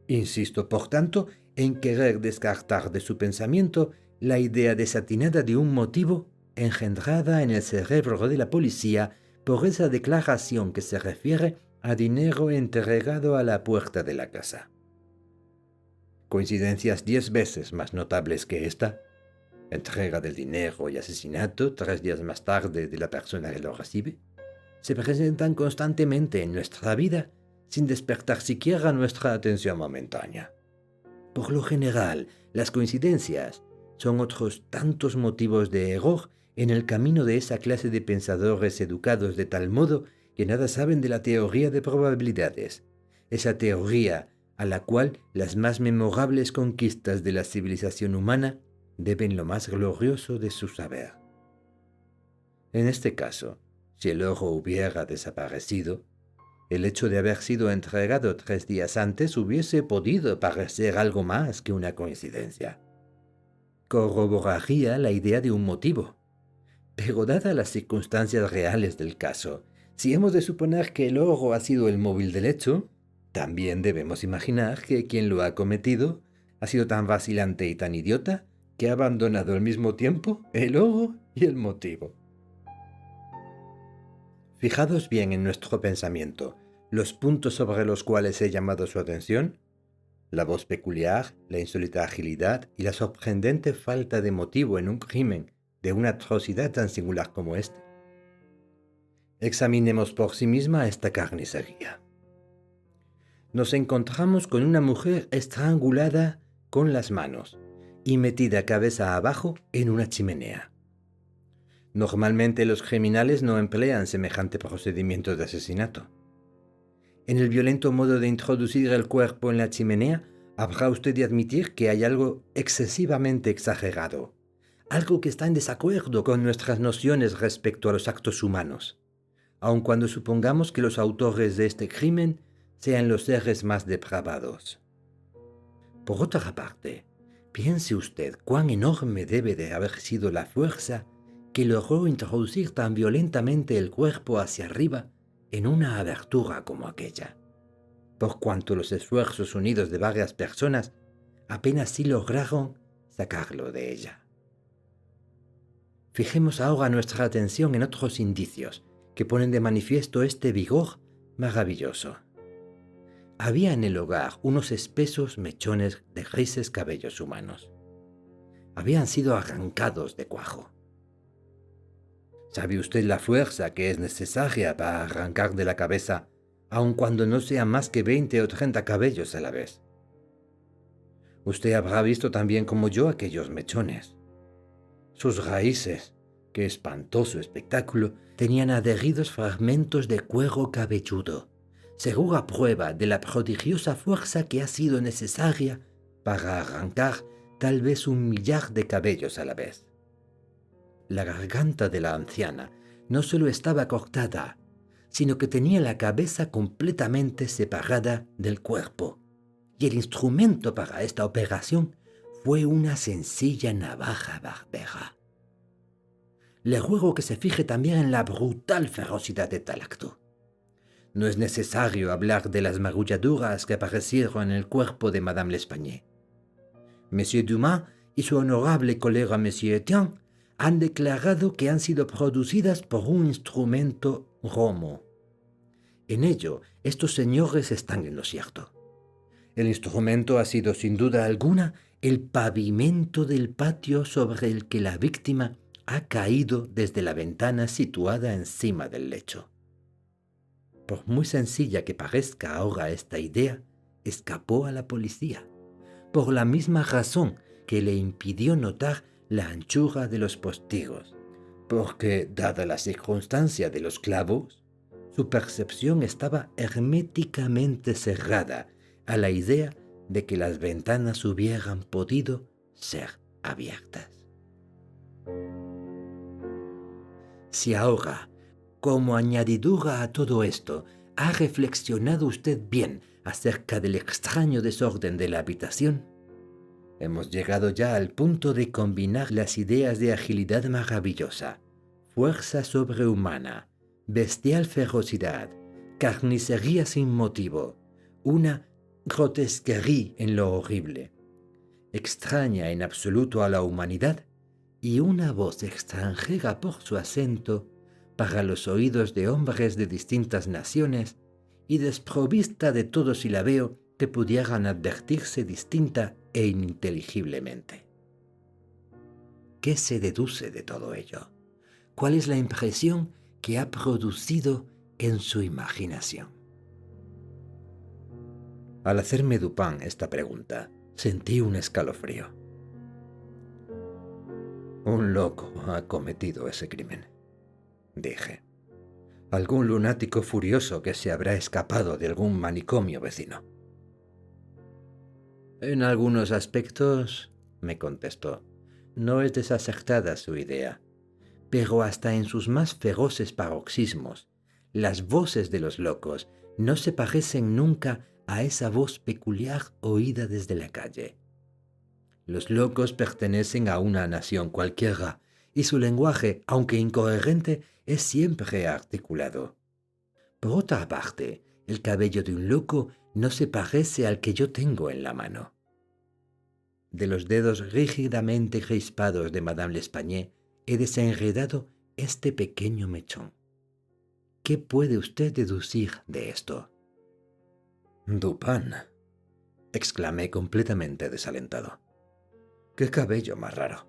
Insisto, por tanto, en querer descartar de su pensamiento la idea desatinada de un motivo engendrada en el cerebro de la policía por esa declaración que se refiere a dinero entregado a la puerta de la casa. Coincidencias 10 veces más notables que esta, entrega del dinero y asesinato 3 días más tarde de la persona que lo recibe, se presentan constantemente en nuestra vida sin despertar siquiera nuestra atención momentánea. Por lo general, las coincidencias son otros tantos motivos de error en el camino de esa clase de pensadores educados de tal modo que nada saben de la teoría de probabilidades, esa teoría a la cual las más memorables conquistas de la civilización humana deben lo más glorioso de su saber. En este caso, si el oro hubiera desaparecido, el hecho de haber sido entregado 3 días antes hubiese podido parecer algo más que una coincidencia. Corroboraría la idea de un motivo. Pero dadas las circunstancias reales del caso, si hemos de suponer que el oro ha sido el móvil del hecho, también debemos imaginar que quien lo ha cometido ha sido tan vacilante y tan idiota que ha abandonado al mismo tiempo el oro y el motivo. Fijados bien en nuestro pensamiento los puntos sobre los cuales he llamado su atención: la voz peculiar, la insólita agilidad y la sorprendente falta de motivo en un crimen de una atrocidad tan singular como este. Examinemos por sí misma esta carnicería. Nos encontramos con una mujer estrangulada con las manos y metida cabeza abajo en una chimenea. Normalmente los criminales no emplean semejante procedimiento de asesinato. En el violento modo de introducir el cuerpo en la chimenea, habrá usted de admitir que hay algo excesivamente exagerado, algo que está en desacuerdo con nuestras nociones respecto a los actos humanos, aun cuando supongamos que los autores de este crimen sean los seres más depravados. Por otra parte, piense usted cuán enorme debe de haber sido la fuerza que logró introducir tan violentamente el cuerpo hacia arriba en una abertura como aquella. por cuanto los esfuerzos unidos de varias personas apenas sí lograron sacarlo de ella. Fijemos ahora nuestra atención en otros indicios que ponen de manifiesto este vigor maravilloso. Había en el hogar unos espesos mechones de grises cabellos humanos. Habían sido arrancados de cuajo. ¿Sabe usted la fuerza que es necesaria para arrancar de la cabeza, aun cuando no sean más que 20 o 30 cabellos a la vez? Usted habrá visto también como yo aquellos mechones. Sus raíces, qué espantoso espectáculo, tenían adheridos fragmentos de cuero cabelludo, segura prueba de la prodigiosa fuerza que ha sido necesaria para arrancar tal vez 1 millar de cabellos a la vez. La garganta de la anciana no solo estaba cortada, sino que tenía la cabeza completamente separada del cuerpo, y el instrumento para esta operación fue una sencilla navaja barbera. Le ruego que se fije también en la brutal ferocidad de tal acto. No es necesario hablar de las magulladuras que aparecieron en el cuerpo de Madame L'Espanaye. Monsieur Dumas y su honorable colega Monsieur Etienne han declarado que han sido producidas por un instrumento romo. En ello, estos señores están en lo cierto. El instrumento ha sido sin duda alguna el pavimento del patio sobre el que la víctima ha caído desde la ventana situada encima del lecho. Por muy sencilla que parezca ahora esta idea, escapó a la policía, por la misma razón que le impidió notar la anchura de los postigos, porque, dada la circunstancia de los clavos, su percepción estaba herméticamente cerrada a la idea de que las ventanas hubieran podido ser abiertas. Si ahora, como añadidura a todo esto, ha reflexionado usted bien acerca del extraño desorden de la habitación, hemos llegado ya al punto de combinar las ideas de agilidad maravillosa, fuerza sobrehumana, bestial ferocidad, carnicería sin motivo, una grotesquerie en lo horrible, extraña en absoluto a la humanidad, y una voz extranjera por su acento para los oídos de hombres de distintas naciones y desprovista de todo silabeo que pudieran advertirse distinta e ininteligiblemente. ¿Qué se deduce de todo ello? ¿Cuál es la impresión que ha producido en su imaginación? Al hacerme Dupin esta pregunta, sentí un escalofrío. Un loco ha cometido ese crimen, dije. Algún lunático furioso que se habrá escapado de algún manicomio vecino. En algunos aspectos, me contestó, no es desacertada su idea, pero hasta en sus más feroces paroxismos, las voces de los locos no se parecen nunca a esa voz peculiar oída desde la calle. Los locos pertenecen a una nación cualquiera, y su lenguaje, aunque incoherente, es siempre articulado. Por otra parte, el cabello de un loco no se parece al que yo tengo en la mano. De los dedos rígidamente crispados de Madame L'Espanaye he desenredado este pequeño mechón. ¿Qué puede usted deducir de esto? Dupin, exclamé completamente desalentado. ¡Qué cabello más raro!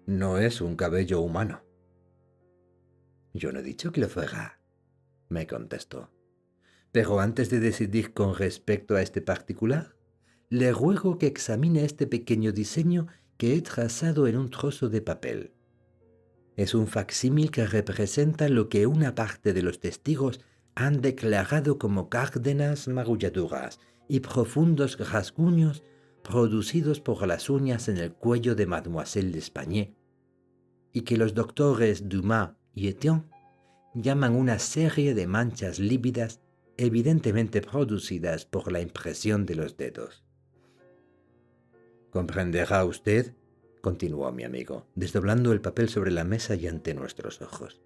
No es un cabello humano. Yo no he dicho que lo fuera, me contestó. Pero antes de decidir con respecto a este particular, le ruego que examine este pequeño diseño que he trazado en un trozo de papel. Es un facsímil que representa lo que una parte de los testigos han declarado como cárdenas magulladuras y profundos rasguños producidos por las uñas en el cuello de Mademoiselle L'Espanaye, y que los doctores Dumas y Etienne llaman una serie de manchas lívidas evidentemente producidas por la impresión de los dedos. «Comprenderá usted», continuó mi amigo, desdoblando el papel sobre la mesa y ante nuestros ojos,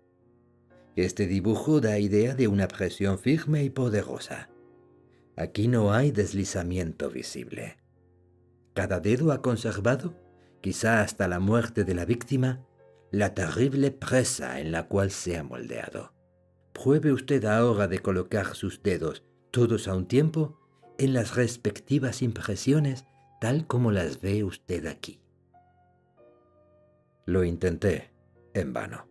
«que este dibujo da idea de una presión firme y poderosa. Aquí no hay deslizamiento visible. Cada dedo ha conservado, quizá hasta la muerte de la víctima, la terrible presa en la cual se ha moldeado. Pruebe usted ahora de colocar sus dedos, todos a un tiempo, en las respectivas impresiones tal como las ve usted aquí. Lo intenté, en vano.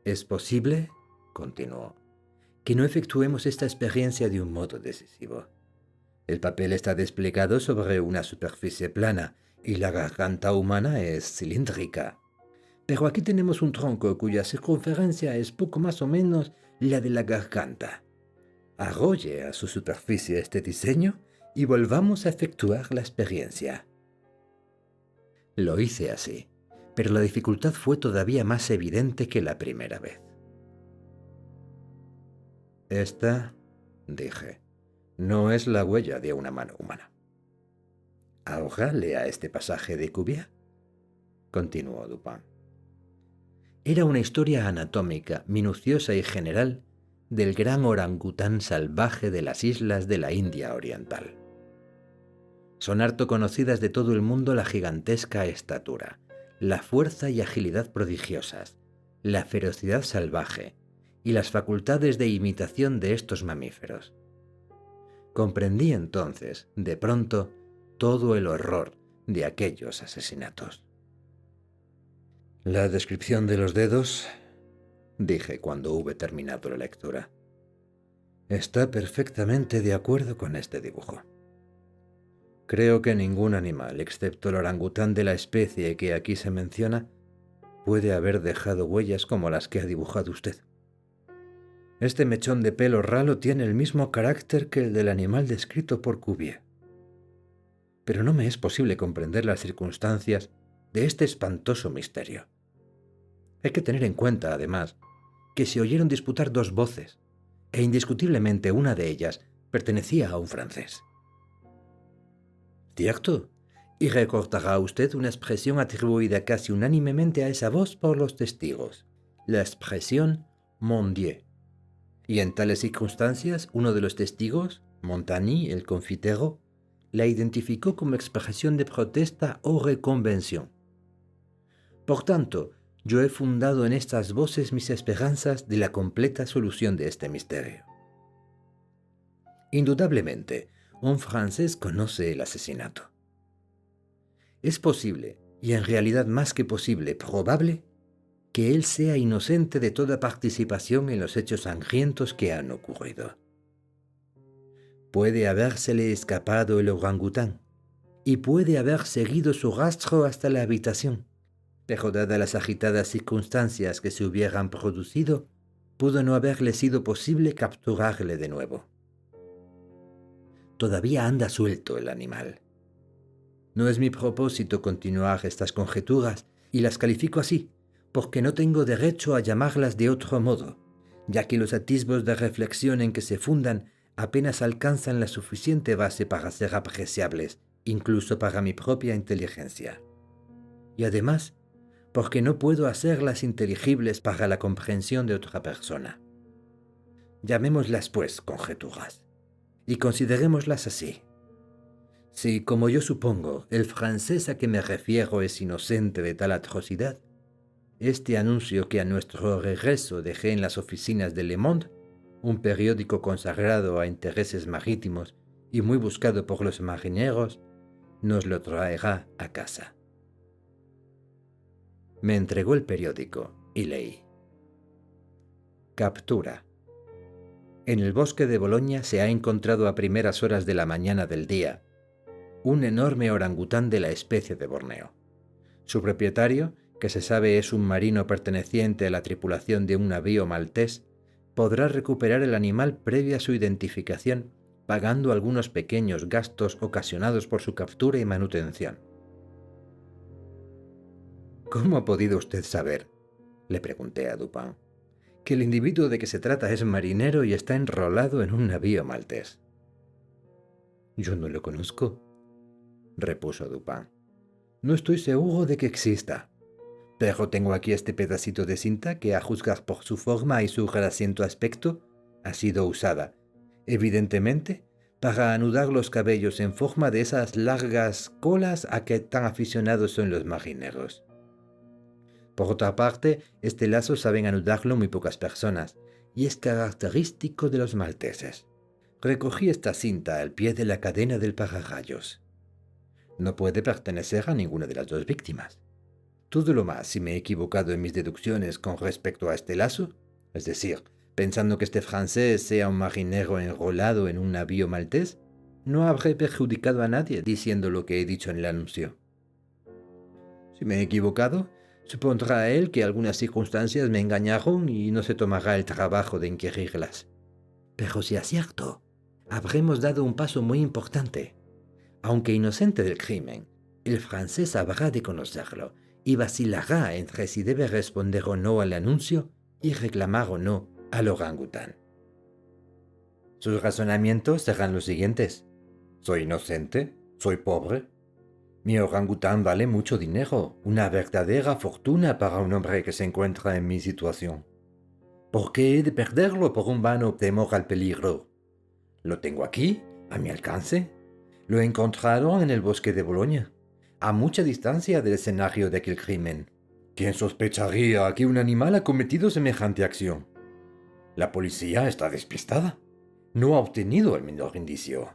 ¿Es posible?, continuó, que no efectuemos esta experiencia de un modo decisivo. El papel está desplegado sobre una superficie plana y la garganta humana es cilíndrica. Pero aquí tenemos un tronco cuya circunferencia es poco más o menos la de la garganta. Arrolle a su superficie este diseño y volvamos a efectuar la experiencia. Lo hice así, pero la dificultad fue todavía más evidente que la primera vez. Esta, dije, no es la huella de una mano humana. Ahora lea este pasaje de Cuvier, continuó Dupin. Era una historia anatómica, minuciosa y general del gran orangután salvaje de las islas de la India Oriental. Son harto conocidas de todo el mundo la gigantesca estatura, la fuerza y agilidad prodigiosas, la ferocidad salvaje y las facultades de imitación de estos mamíferos. Comprendí entonces, de pronto, todo el horror de aquellos asesinatos. La descripción de los dedos, dije cuando hube terminado la lectura, está perfectamente de acuerdo con este dibujo. Creo que ningún animal, excepto el orangután de la especie que aquí se menciona, puede haber dejado huellas como las que ha dibujado usted. Este mechón de pelo ralo tiene el mismo carácter que el del animal descrito por Cuvier. Pero no me es posible comprender las circunstancias de este espantoso misterio. Hay que tener en cuenta, además, que se oyeron disputar dos voces, e indiscutiblemente una de ellas pertenecía a un francés. Cierto, y recordará usted una expresión atribuida casi unánimemente a esa voz por los testigos, la expresión «mon Dieu». Y en tales circunstancias, uno de los testigos, Montagny, el confitero, la identificó como expresión de protesta o reconvención. Por tanto, yo he fundado en estas voces mis esperanzas de la completa solución de este misterio. Indudablemente, un francés conoce el asesinato. Es posible, y en realidad más que posible, probable, que él sea inocente de toda participación en los hechos sangrientos que han ocurrido. Puede habérsele escapado el orangután, y puede haber seguido su rastro hasta la habitación, pero dadas las agitadas circunstancias que se hubieran producido, pudo no haberle sido posible capturarle de nuevo. Todavía anda suelto el animal. No es mi propósito continuar estas conjeturas, y las califico así, porque no tengo derecho a llamarlas de otro modo, ya que los atisbos de reflexión en que se fundan apenas alcanzan la suficiente base para ser apreciables, incluso para mi propia inteligencia. Y además, porque no puedo hacerlas inteligibles para la comprensión de otra persona. Llamémoslas, pues, conjeturas, y considerémoslas así. Si, como yo supongo, el francés a que me refiero es inocente de tal atrocidad, este anuncio que a nuestro regreso dejé en las oficinas de Le Monde, un periódico consagrado a intereses marítimos y muy buscado por los marineros, nos lo traerá a casa. Me entregó el periódico y leí. Captura. En el bosque de Boloña se ha encontrado a primeras horas de la mañana del día un enorme orangután de la especie de Borneo. Su propietario, que se sabe es un marino perteneciente a la tripulación de un navío maltés, podrá recuperar el animal previa su identificación, pagando algunos pequeños gastos ocasionados por su captura y manutención. ¿Cómo ha podido usted saber, le pregunté a Dupin, que el individuo de que se trata es marinero y está enrolado en un navío maltés? Yo no lo conozco, repuso Dupin. No estoy seguro de que exista, pero tengo aquí este pedacito de cinta que, a juzgar por su forma y su grasiento aspecto, ha sido usada, evidentemente para anudar los cabellos en forma de esas largas colas a que tan aficionados son los marineros. Por otra parte, este lazo saben anudarlo muy pocas personas, y es característico de los malteses. Recogí esta cinta al pie de la cadena del pararrayos. No puede pertenecer a ninguna de las dos víctimas. Todo lo más, si me he equivocado en mis deducciones con respecto a este lazo, es decir, pensando que este francés sea un marinero enrolado en un navío maltés, no habré perjudicado a nadie diciendo lo que he dicho en el anuncio. Si me he equivocado, supondrá él que algunas circunstancias me engañaron y no se tomará el trabajo de inquirirlas. Pero si acierto, habremos dado un paso muy importante. Aunque inocente del crimen, el francés habrá de conocerlo y vacilará entre si debe responder o no al anuncio y reclamar o no al orangután. Sus razonamientos serán los siguientes. Soy inocente, soy pobre. Mi orangután vale mucho dinero, una verdadera fortuna para un hombre que se encuentra en mi situación. ¿Por qué he de perderlo por un vano temor al peligro? Lo tengo aquí, a mi alcance. Lo he encontrado en el bosque de Bolonia, a mucha distancia del escenario de aquel crimen. ¿Quién sospecharía que un animal ha cometido semejante acción? La policía está despistada. No ha obtenido el menor indicio.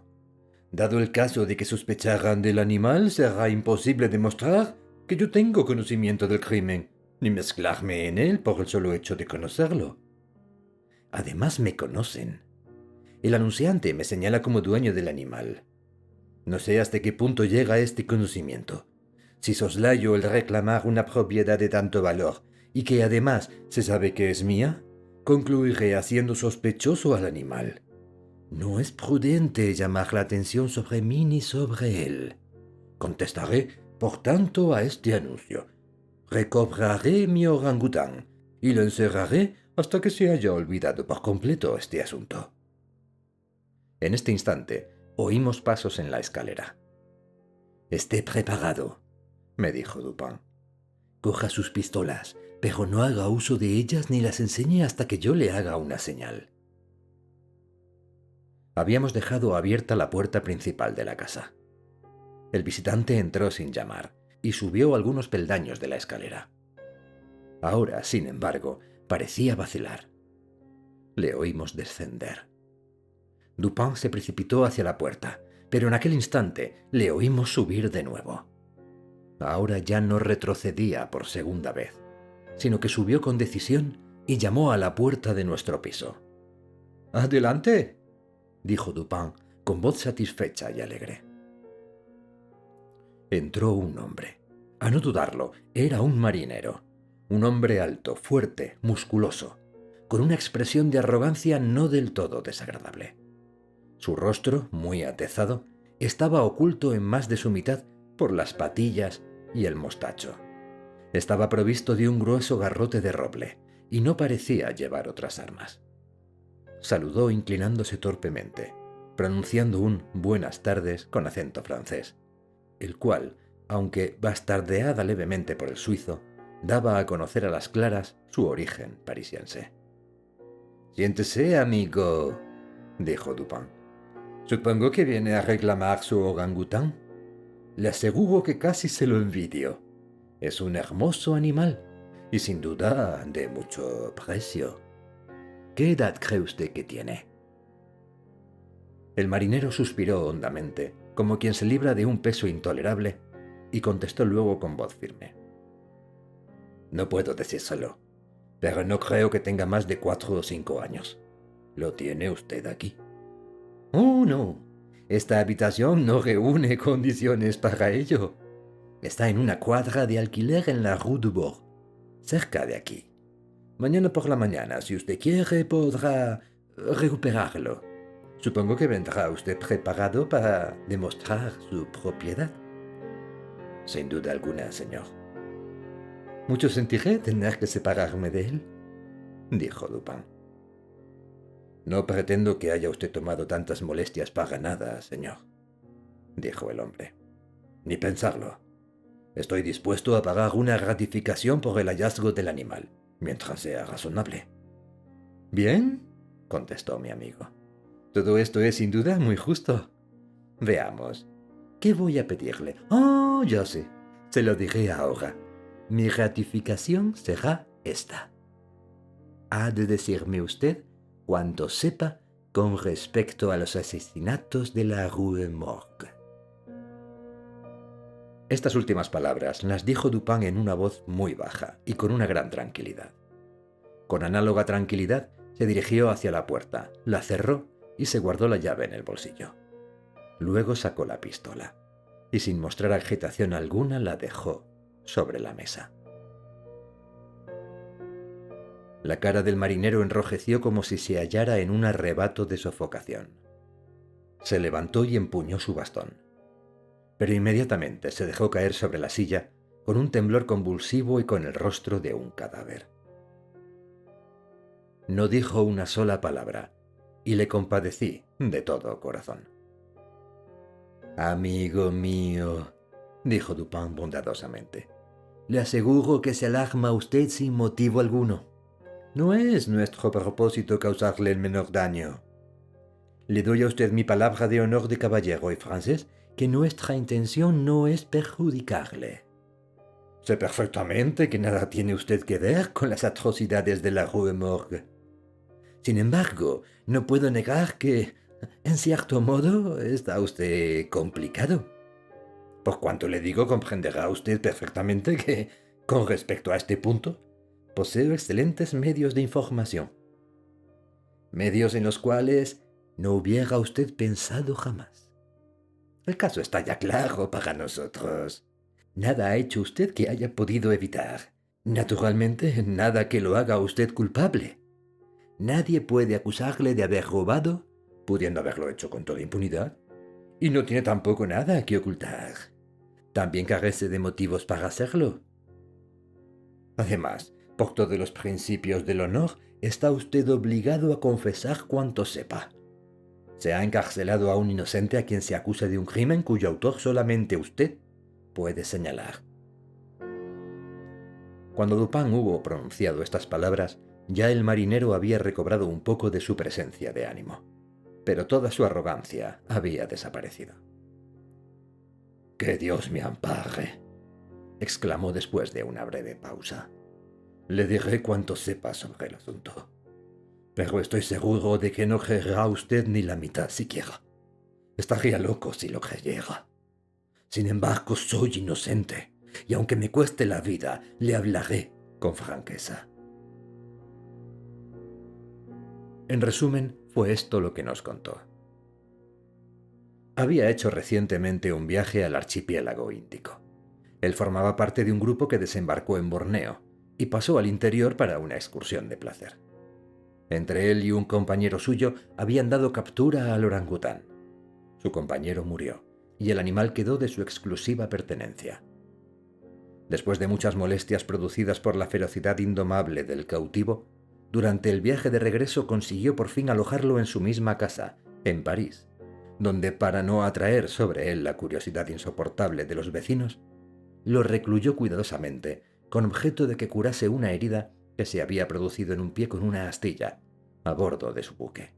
Dado el caso de que sospecharan del animal, será imposible demostrar que yo tengo conocimiento del crimen, ni mezclarme en él por el solo hecho de conocerlo. Además me conocen. El anunciante me señala como dueño del animal. No sé hasta qué punto llega este conocimiento. Si soslayo el reclamar una propiedad de tanto valor y que además se sabe que es mía, concluiré haciendo sospechoso al animal. No es prudente llamar la atención sobre mí ni sobre él. Contestaré, por tanto, a este anuncio. Recobraré mi orangután y lo encerraré hasta que se haya olvidado por completo este asunto. En este instante, oímos pasos en la escalera. «Esté preparado», me dijo Dupin. «Coja sus pistolas, pero no haga uso de ellas ni las enseñe hasta que yo le haga una señal». Habíamos dejado abierta la puerta principal de la casa. El visitante entró sin llamar y subió algunos peldaños de la escalera. Ahora, sin embargo, parecía vacilar. Le oímos descender. Dupin se precipitó hacia la puerta, pero en aquel instante le oímos subir de nuevo. Ahora ya no retrocedía por segunda vez, sino que subió con decisión y llamó a la puerta de nuestro piso. «¡Adelante!», dijo Dupin con voz satisfecha y alegre. Entró un hombre. A no dudarlo, era un marinero. Un hombre alto, fuerte, musculoso, con una expresión de arrogancia no del todo desagradable. Su rostro, muy atezado, estaba oculto en más de su mitad por las patillas y el mostacho. Estaba provisto de un grueso garrote de roble y no parecía llevar otras armas. Saludó inclinándose torpemente, pronunciando un «buenas tardes» con acento francés, el cual, aunque bastardeada levemente por el suizo, daba a conocer a las claras su origen parisiense. «Siéntese, amigo», dijo Dupin. «Supongo que viene a reclamar su orangután. Le aseguro que casi se lo envidio. Es un hermoso animal y sin duda de mucho precio. ¿Qué edad cree usted que tiene?» El marinero suspiró hondamente, como quien se libra de un peso intolerable, y contestó luego con voz firme. «No puedo decírselo, pero no creo que tenga más de 4 o 5 años. ¿Lo tiene usted aquí?» «Oh, no. Esta habitación no reúne condiciones para ello. Está en una cuadra de alquiler en la Rue du Bourg, cerca de aquí. Mañana por la mañana, si usted quiere, podrá recuperarlo. Supongo que vendrá usted preparado para demostrar su propiedad». «Sin duda alguna, señor». «Mucho sentiré tener que separarme de él», dijo Dupin. «No pretendo que haya usted tomado tantas molestias para nada, señor», dijo el hombre. «Ni pensarlo. Estoy dispuesto a pagar una gratificación por el hallazgo del animal, mientras sea razonable». «Bien», contestó mi amigo. Todo esto es sin duda muy justo. Veamos. ¿Qué voy a pedirle? Oh, ya sé. Se lo diré ahora. Mi gratificación será esta. Ha de decirme usted cuanto sepa con respecto a los asesinatos de la Rue Morgue. Estas últimas palabras las dijo Dupin en una voz muy baja y con una gran tranquilidad. Con análoga tranquilidad se dirigió hacia la puerta, la cerró y se guardó la llave en el bolsillo. Luego sacó la pistola y sin mostrar agitación alguna la dejó sobre la mesa. La cara del marinero enrojeció como si se hallara en un arrebato de sofocación. Se levantó y empuñó su bastón, pero inmediatamente se dejó caer sobre la silla con un temblor convulsivo y con el rostro de un cadáver. No dijo una sola palabra y le compadecí de todo corazón. Amigo mío, dijo Dupin bondadosamente, le aseguro que se alarma usted sin motivo alguno. No es nuestro propósito causarle el menor daño. Le doy a usted mi palabra de honor de caballero y francés que nuestra intención no es perjudicarle. Sé perfectamente que nada tiene usted que ver con las atrocidades de la Rue Morgue. Sin embargo, no puedo negar que, en cierto modo, está usted complicado. Por cuanto le digo, comprenderá usted perfectamente que, con respecto a este punto, poseo excelentes medios de información. Medios en los cuales no hubiera usted pensado jamás. El caso está ya claro para nosotros. Nada ha hecho usted que haya podido evitar. Naturalmente, nada que lo haga a usted culpable. Nadie puede acusarle de haber robado, pudiendo haberlo hecho con toda impunidad, y no tiene tampoco nada que ocultar. También carece de motivos para hacerlo. Además, por todos los principios del honor, está usted obligado a confesar cuanto sepa. Se ha encarcelado a un inocente a quien se acusa de un crimen cuyo autor solamente usted puede señalar. Cuando Dupin hubo pronunciado estas palabras, ya el marinero había recobrado un poco de su presencia de ánimo, pero toda su arrogancia había desaparecido. «¡Que Dios me ampare!», exclamó después de una breve pausa. «Le diré cuanto sepa sobre el asunto, pero estoy seguro de que no creerá usted ni la mitad siquiera. Estaría loco si lo creyera. Sin embargo, soy inocente, y aunque me cueste la vida, le hablaré con franqueza». En resumen, fue esto lo que nos contó. Había hecho recientemente un viaje al archipiélago índico. Él formaba parte de un grupo que desembarcó en Borneo y pasó al interior para una excursión de placer. Entre él y un compañero suyo habían dado captura al orangután. Su compañero murió y el animal quedó de su exclusiva pertenencia. Después de muchas molestias producidas por la ferocidad indomable del cautivo, durante el viaje de regreso consiguió por fin alojarlo en su misma casa, en París, donde, para no atraer sobre él la curiosidad insoportable de los vecinos, lo recluyó cuidadosamente, con objeto de que curase una herida que se había producido en un pie con una astilla, a bordo de su buque.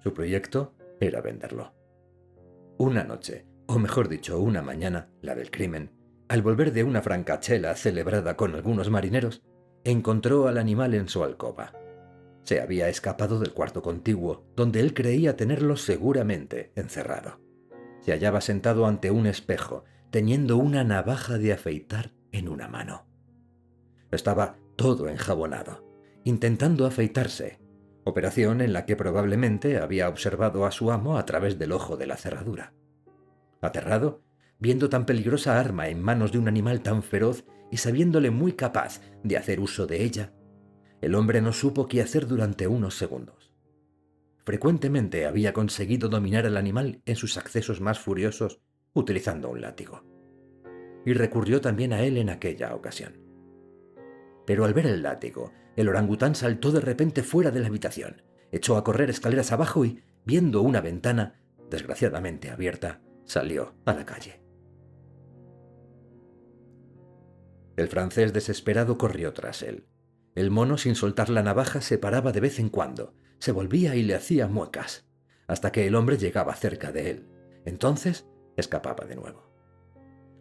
Su proyecto era venderlo. Una noche, o mejor dicho, una mañana, la del crimen, al volver de una francachela celebrada con algunos marineros, encontró al animal en su alcoba. Se había escapado del cuarto contiguo, donde él creía tenerlo seguramente encerrado. Se hallaba sentado ante un espejo, teniendo una navaja de afeitar en una mano. Estaba todo enjabonado, intentando afeitarse, operación en la que probablemente había observado a su amo a través del ojo de la cerradura. Aterrado, viendo tan peligrosa arma en manos de un animal tan feroz y sabiéndole muy capaz de hacer uso de ella, el hombre no supo qué hacer durante unos segundos. Frecuentemente había conseguido dominar al animal en sus accesos más furiosos utilizando un látigo, y recurrió también a él en aquella ocasión. Pero al ver el látigo, el orangután saltó de repente fuera de la habitación, echó a correr escaleras abajo y, viendo una ventana, desgraciadamente abierta, salió a la calle. El francés desesperado corrió tras él. El mono, sin soltar la navaja, se paraba de vez en cuando, se volvía y le hacía muecas. hasta que el hombre llegaba cerca de él. Entonces escapaba de nuevo.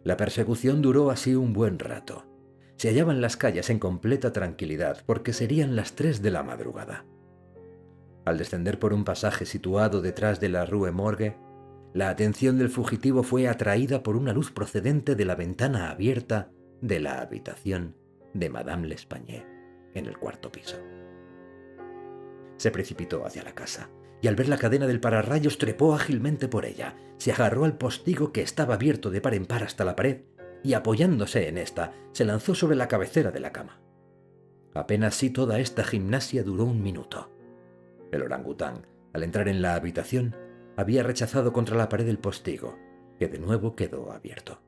La persecución duró así un buen rato. Se hallaban las calles en completa tranquilidad porque serían las 3 de la madrugada. Al descender por un pasaje situado detrás de la Rue Morgue, la atención del fugitivo fue atraída por una luz procedente de la ventana abierta de la habitación de Madame L'Espanaye, en el 4º piso. Se precipitó hacia la casa y al ver la cadena del pararrayos trepó ágilmente por ella, se agarró al postigo que estaba abierto de par en par hasta la pared y apoyándose en esta, se lanzó sobre la cabecera de la cama. Apenas si toda esta gimnasia duró 1 minuto. El orangután, al entrar en la habitación, había rechazado contra la pared el postigo, que de nuevo quedó abierto.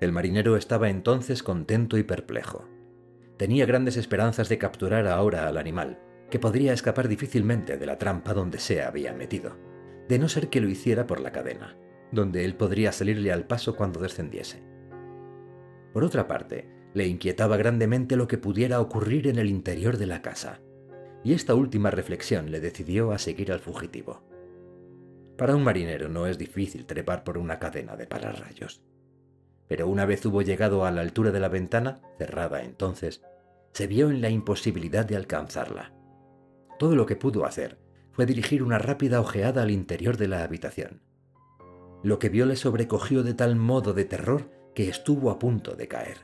El marinero estaba entonces contento y perplejo. Tenía grandes esperanzas de capturar ahora al animal, que podría escapar difícilmente de la trampa donde se había metido, de no ser que lo hiciera por la cadena, donde él podría salirle al paso cuando descendiese. Por otra parte, le inquietaba grandemente lo que pudiera ocurrir en el interior de la casa, y esta última reflexión le decidió a seguir al fugitivo. Para un marinero no es difícil trepar por una cadena de pararrayos. Pero una vez hubo llegado a la altura de la ventana, cerrada entonces, se vio en la imposibilidad de alcanzarla. Todo lo que pudo hacer fue dirigir una rápida ojeada al interior de la habitación. Lo que vio le sobrecogió de tal modo de terror que estuvo a punto de caer.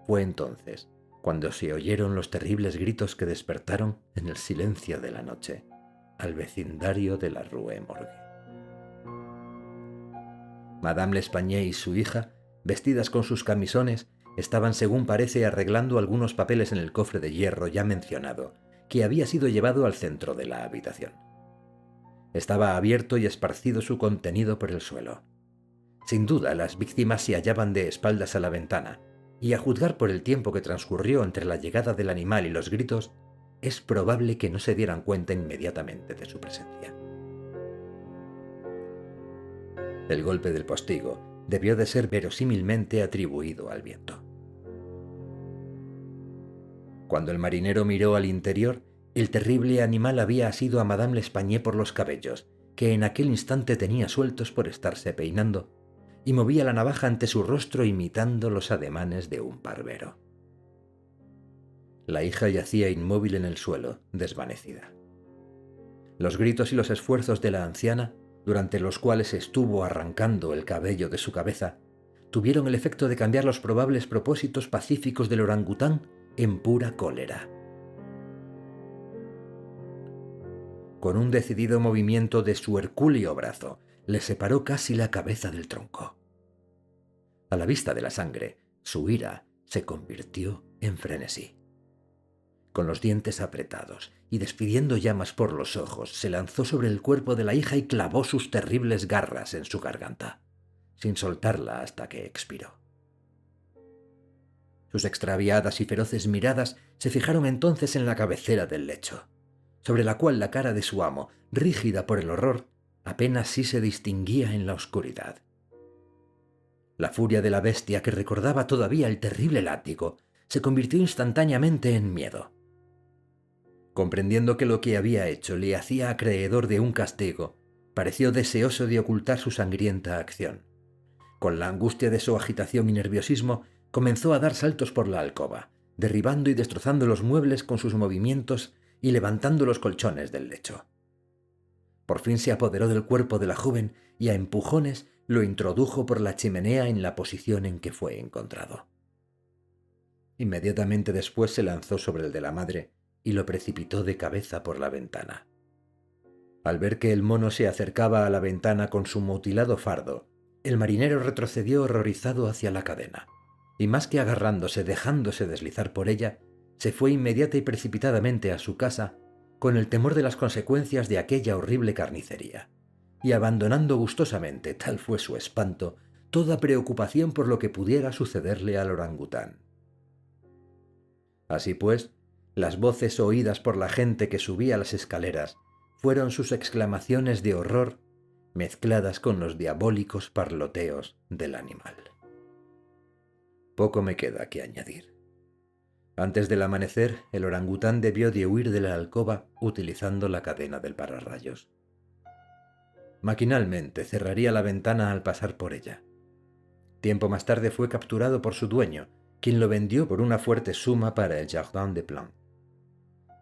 Fue entonces cuando se oyeron los terribles gritos que despertaron en el silencio de la noche al vecindario de la Rue Morgue. Madame L'Espanaye y su hija, vestidas con sus camisones, estaban, según parece, arreglando algunos papeles en el cofre de hierro ya mencionado, que había sido llevado al centro de la habitación. Estaba abierto y esparcido su contenido por el suelo. Sin duda, las víctimas se hallaban de espaldas a la ventana, y a juzgar por el tiempo que transcurrió entre la llegada del animal y los gritos, es probable que no se dieran cuenta inmediatamente de su presencia. El golpe del postigo debió de ser verosímilmente atribuido al viento. Cuando el marinero miró al interior, el terrible animal había asido a Madame L'Espanaye por los cabellos, que en aquel instante tenía sueltos por estarse peinando, y movía la navaja ante su rostro imitando los ademanes de un barbero. La hija yacía inmóvil en el suelo, desvanecida. Los gritos y los esfuerzos de la anciana, durante los cuales estuvo arrancando el cabello de su cabeza, tuvieron el efecto de cambiar los probables propósitos pacíficos del orangután en pura cólera. Con un decidido movimiento de su hercúleo brazo, le separó casi la cabeza del tronco. A la vista de la sangre, su ira se convirtió en frenesí. Con los dientes apretados y despidiendo llamas por los ojos, se lanzó sobre el cuerpo de la hija y clavó sus terribles garras en su garganta, sin soltarla hasta que expiró. Sus extraviadas y feroces miradas se fijaron entonces en la cabecera del lecho, sobre la cual la cara de su amo, rígida por el horror, apenas sí se distinguía en la oscuridad. La furia de la bestia, que recordaba todavía el terrible látigo, se convirtió instantáneamente en miedo. Comprendiendo que lo que había hecho le hacía acreedor de un castigo, pareció deseoso de ocultar su sangrienta acción. Con la angustia de su agitación y nerviosismo, comenzó a dar saltos por la alcoba, derribando y destrozando los muebles con sus movimientos y levantando los colchones del lecho. Por fin se apoderó del cuerpo de la joven y a empujones lo introdujo por la chimenea en la posición en que fue encontrado. Inmediatamente después se lanzó sobre el de la madre y lo precipitó de cabeza por la ventana. Al ver que el mono se acercaba a la ventana con su mutilado fardo, el marinero retrocedió horrorizado hacia la cadena, y más que agarrándose, dejándose deslizar por ella, se fue inmediata y precipitadamente a su casa con el temor de las consecuencias de aquella horrible carnicería, y abandonando gustosamente, tal fue su espanto, toda preocupación por lo que pudiera sucederle al orangután. Así pues, las voces oídas por la gente que subía las escaleras fueron sus exclamaciones de horror mezcladas con los diabólicos parloteos del animal. Poco me queda que añadir. Antes del amanecer, el orangután debió de huir de la alcoba utilizando la cadena del pararrayos. Maquinalmente cerraría la ventana al pasar por ella. Tiempo más tarde fue capturado por su dueño, quien lo vendió por una fuerte suma para el Jardin des Plantes.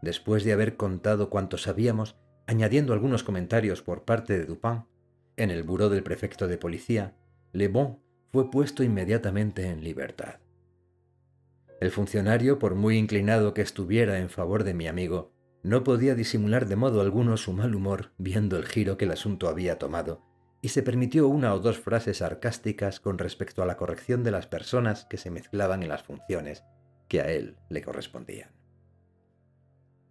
Después de haber contado cuanto sabíamos, añadiendo algunos comentarios por parte de Dupin, en el buró del prefecto de policía, Le Bon fue puesto inmediatamente en libertad. El funcionario, por muy inclinado que estuviera en favor de mi amigo, no podía disimular de modo alguno su mal humor viendo el giro que el asunto había tomado, y se permitió una o dos frases sarcásticas con respecto a la corrección de las personas que se mezclaban en las funciones que a él le correspondían.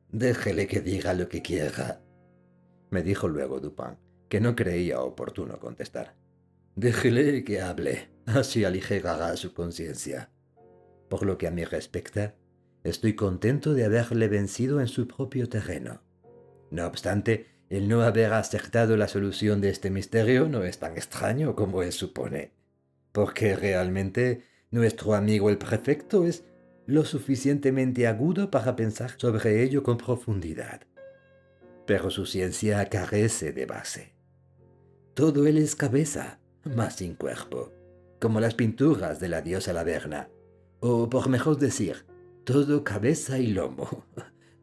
«Déjele que diga lo que quiera», me dijo luego Dupin, que no creía oportuno contestar. «Déjele que hable, así aligerará su conciencia. Por lo que a mí respecta, estoy contento de haberle vencido en su propio terreno. No obstante, el no haber acertado la solución de este misterio no es tan extraño como él supone, porque realmente nuestro amigo el prefecto es lo suficientemente agudo para pensar sobre ello con profundidad. Pero su ciencia carece de base. Todo él es cabeza, más sin cuerpo, como las pinturas de la diosa Laverna, o por mejor decir, todo cabeza y lomo,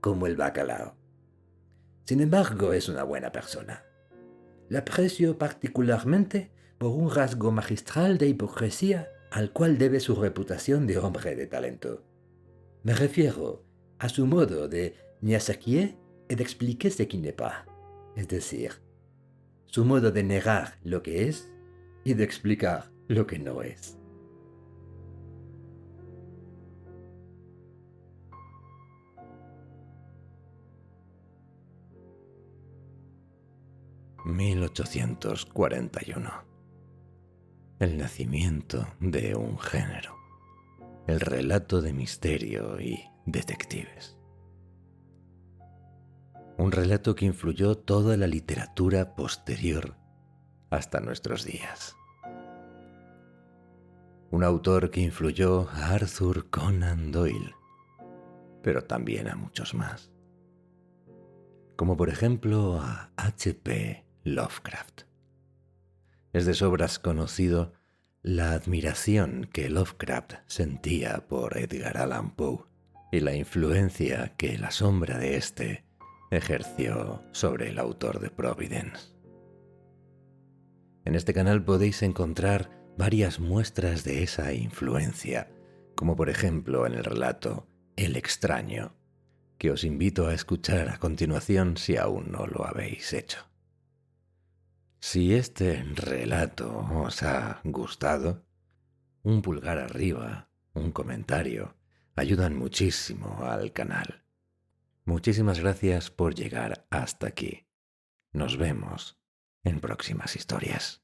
como el bacalao. Sin embargo, es una buena persona. La aprecio particularmente por un rasgo magistral de hipocresía al cual debe su reputación de hombre de talento. Me refiero a su modo de nier ce qui est et d'expliquer ce qui n'est pas, es decir, su modo de negar lo que es y de explicar lo que no es. «1841. El nacimiento de un género. El relato de misterio y detectives. Un relato que influyó toda la literatura posterior hasta nuestros días. Un autor que influyó a Arthur Conan Doyle, pero también a muchos más, como por ejemplo a H.P. Lovecraft. Es de sobras conocido la admiración que Lovecraft sentía por Edgar Allan Poe y la influencia que la sombra de éste ejerció sobre el autor de Providence. En este canal podéis encontrar varias muestras de esa influencia, como por ejemplo en el relato El extraño, que os invito a escuchar a continuación si aún no lo habéis hecho. Si este relato os ha gustado, un pulgar arriba, un comentario, ayudan muchísimo al canal. Muchísimas gracias por llegar hasta aquí. Nos vemos en próximas historias.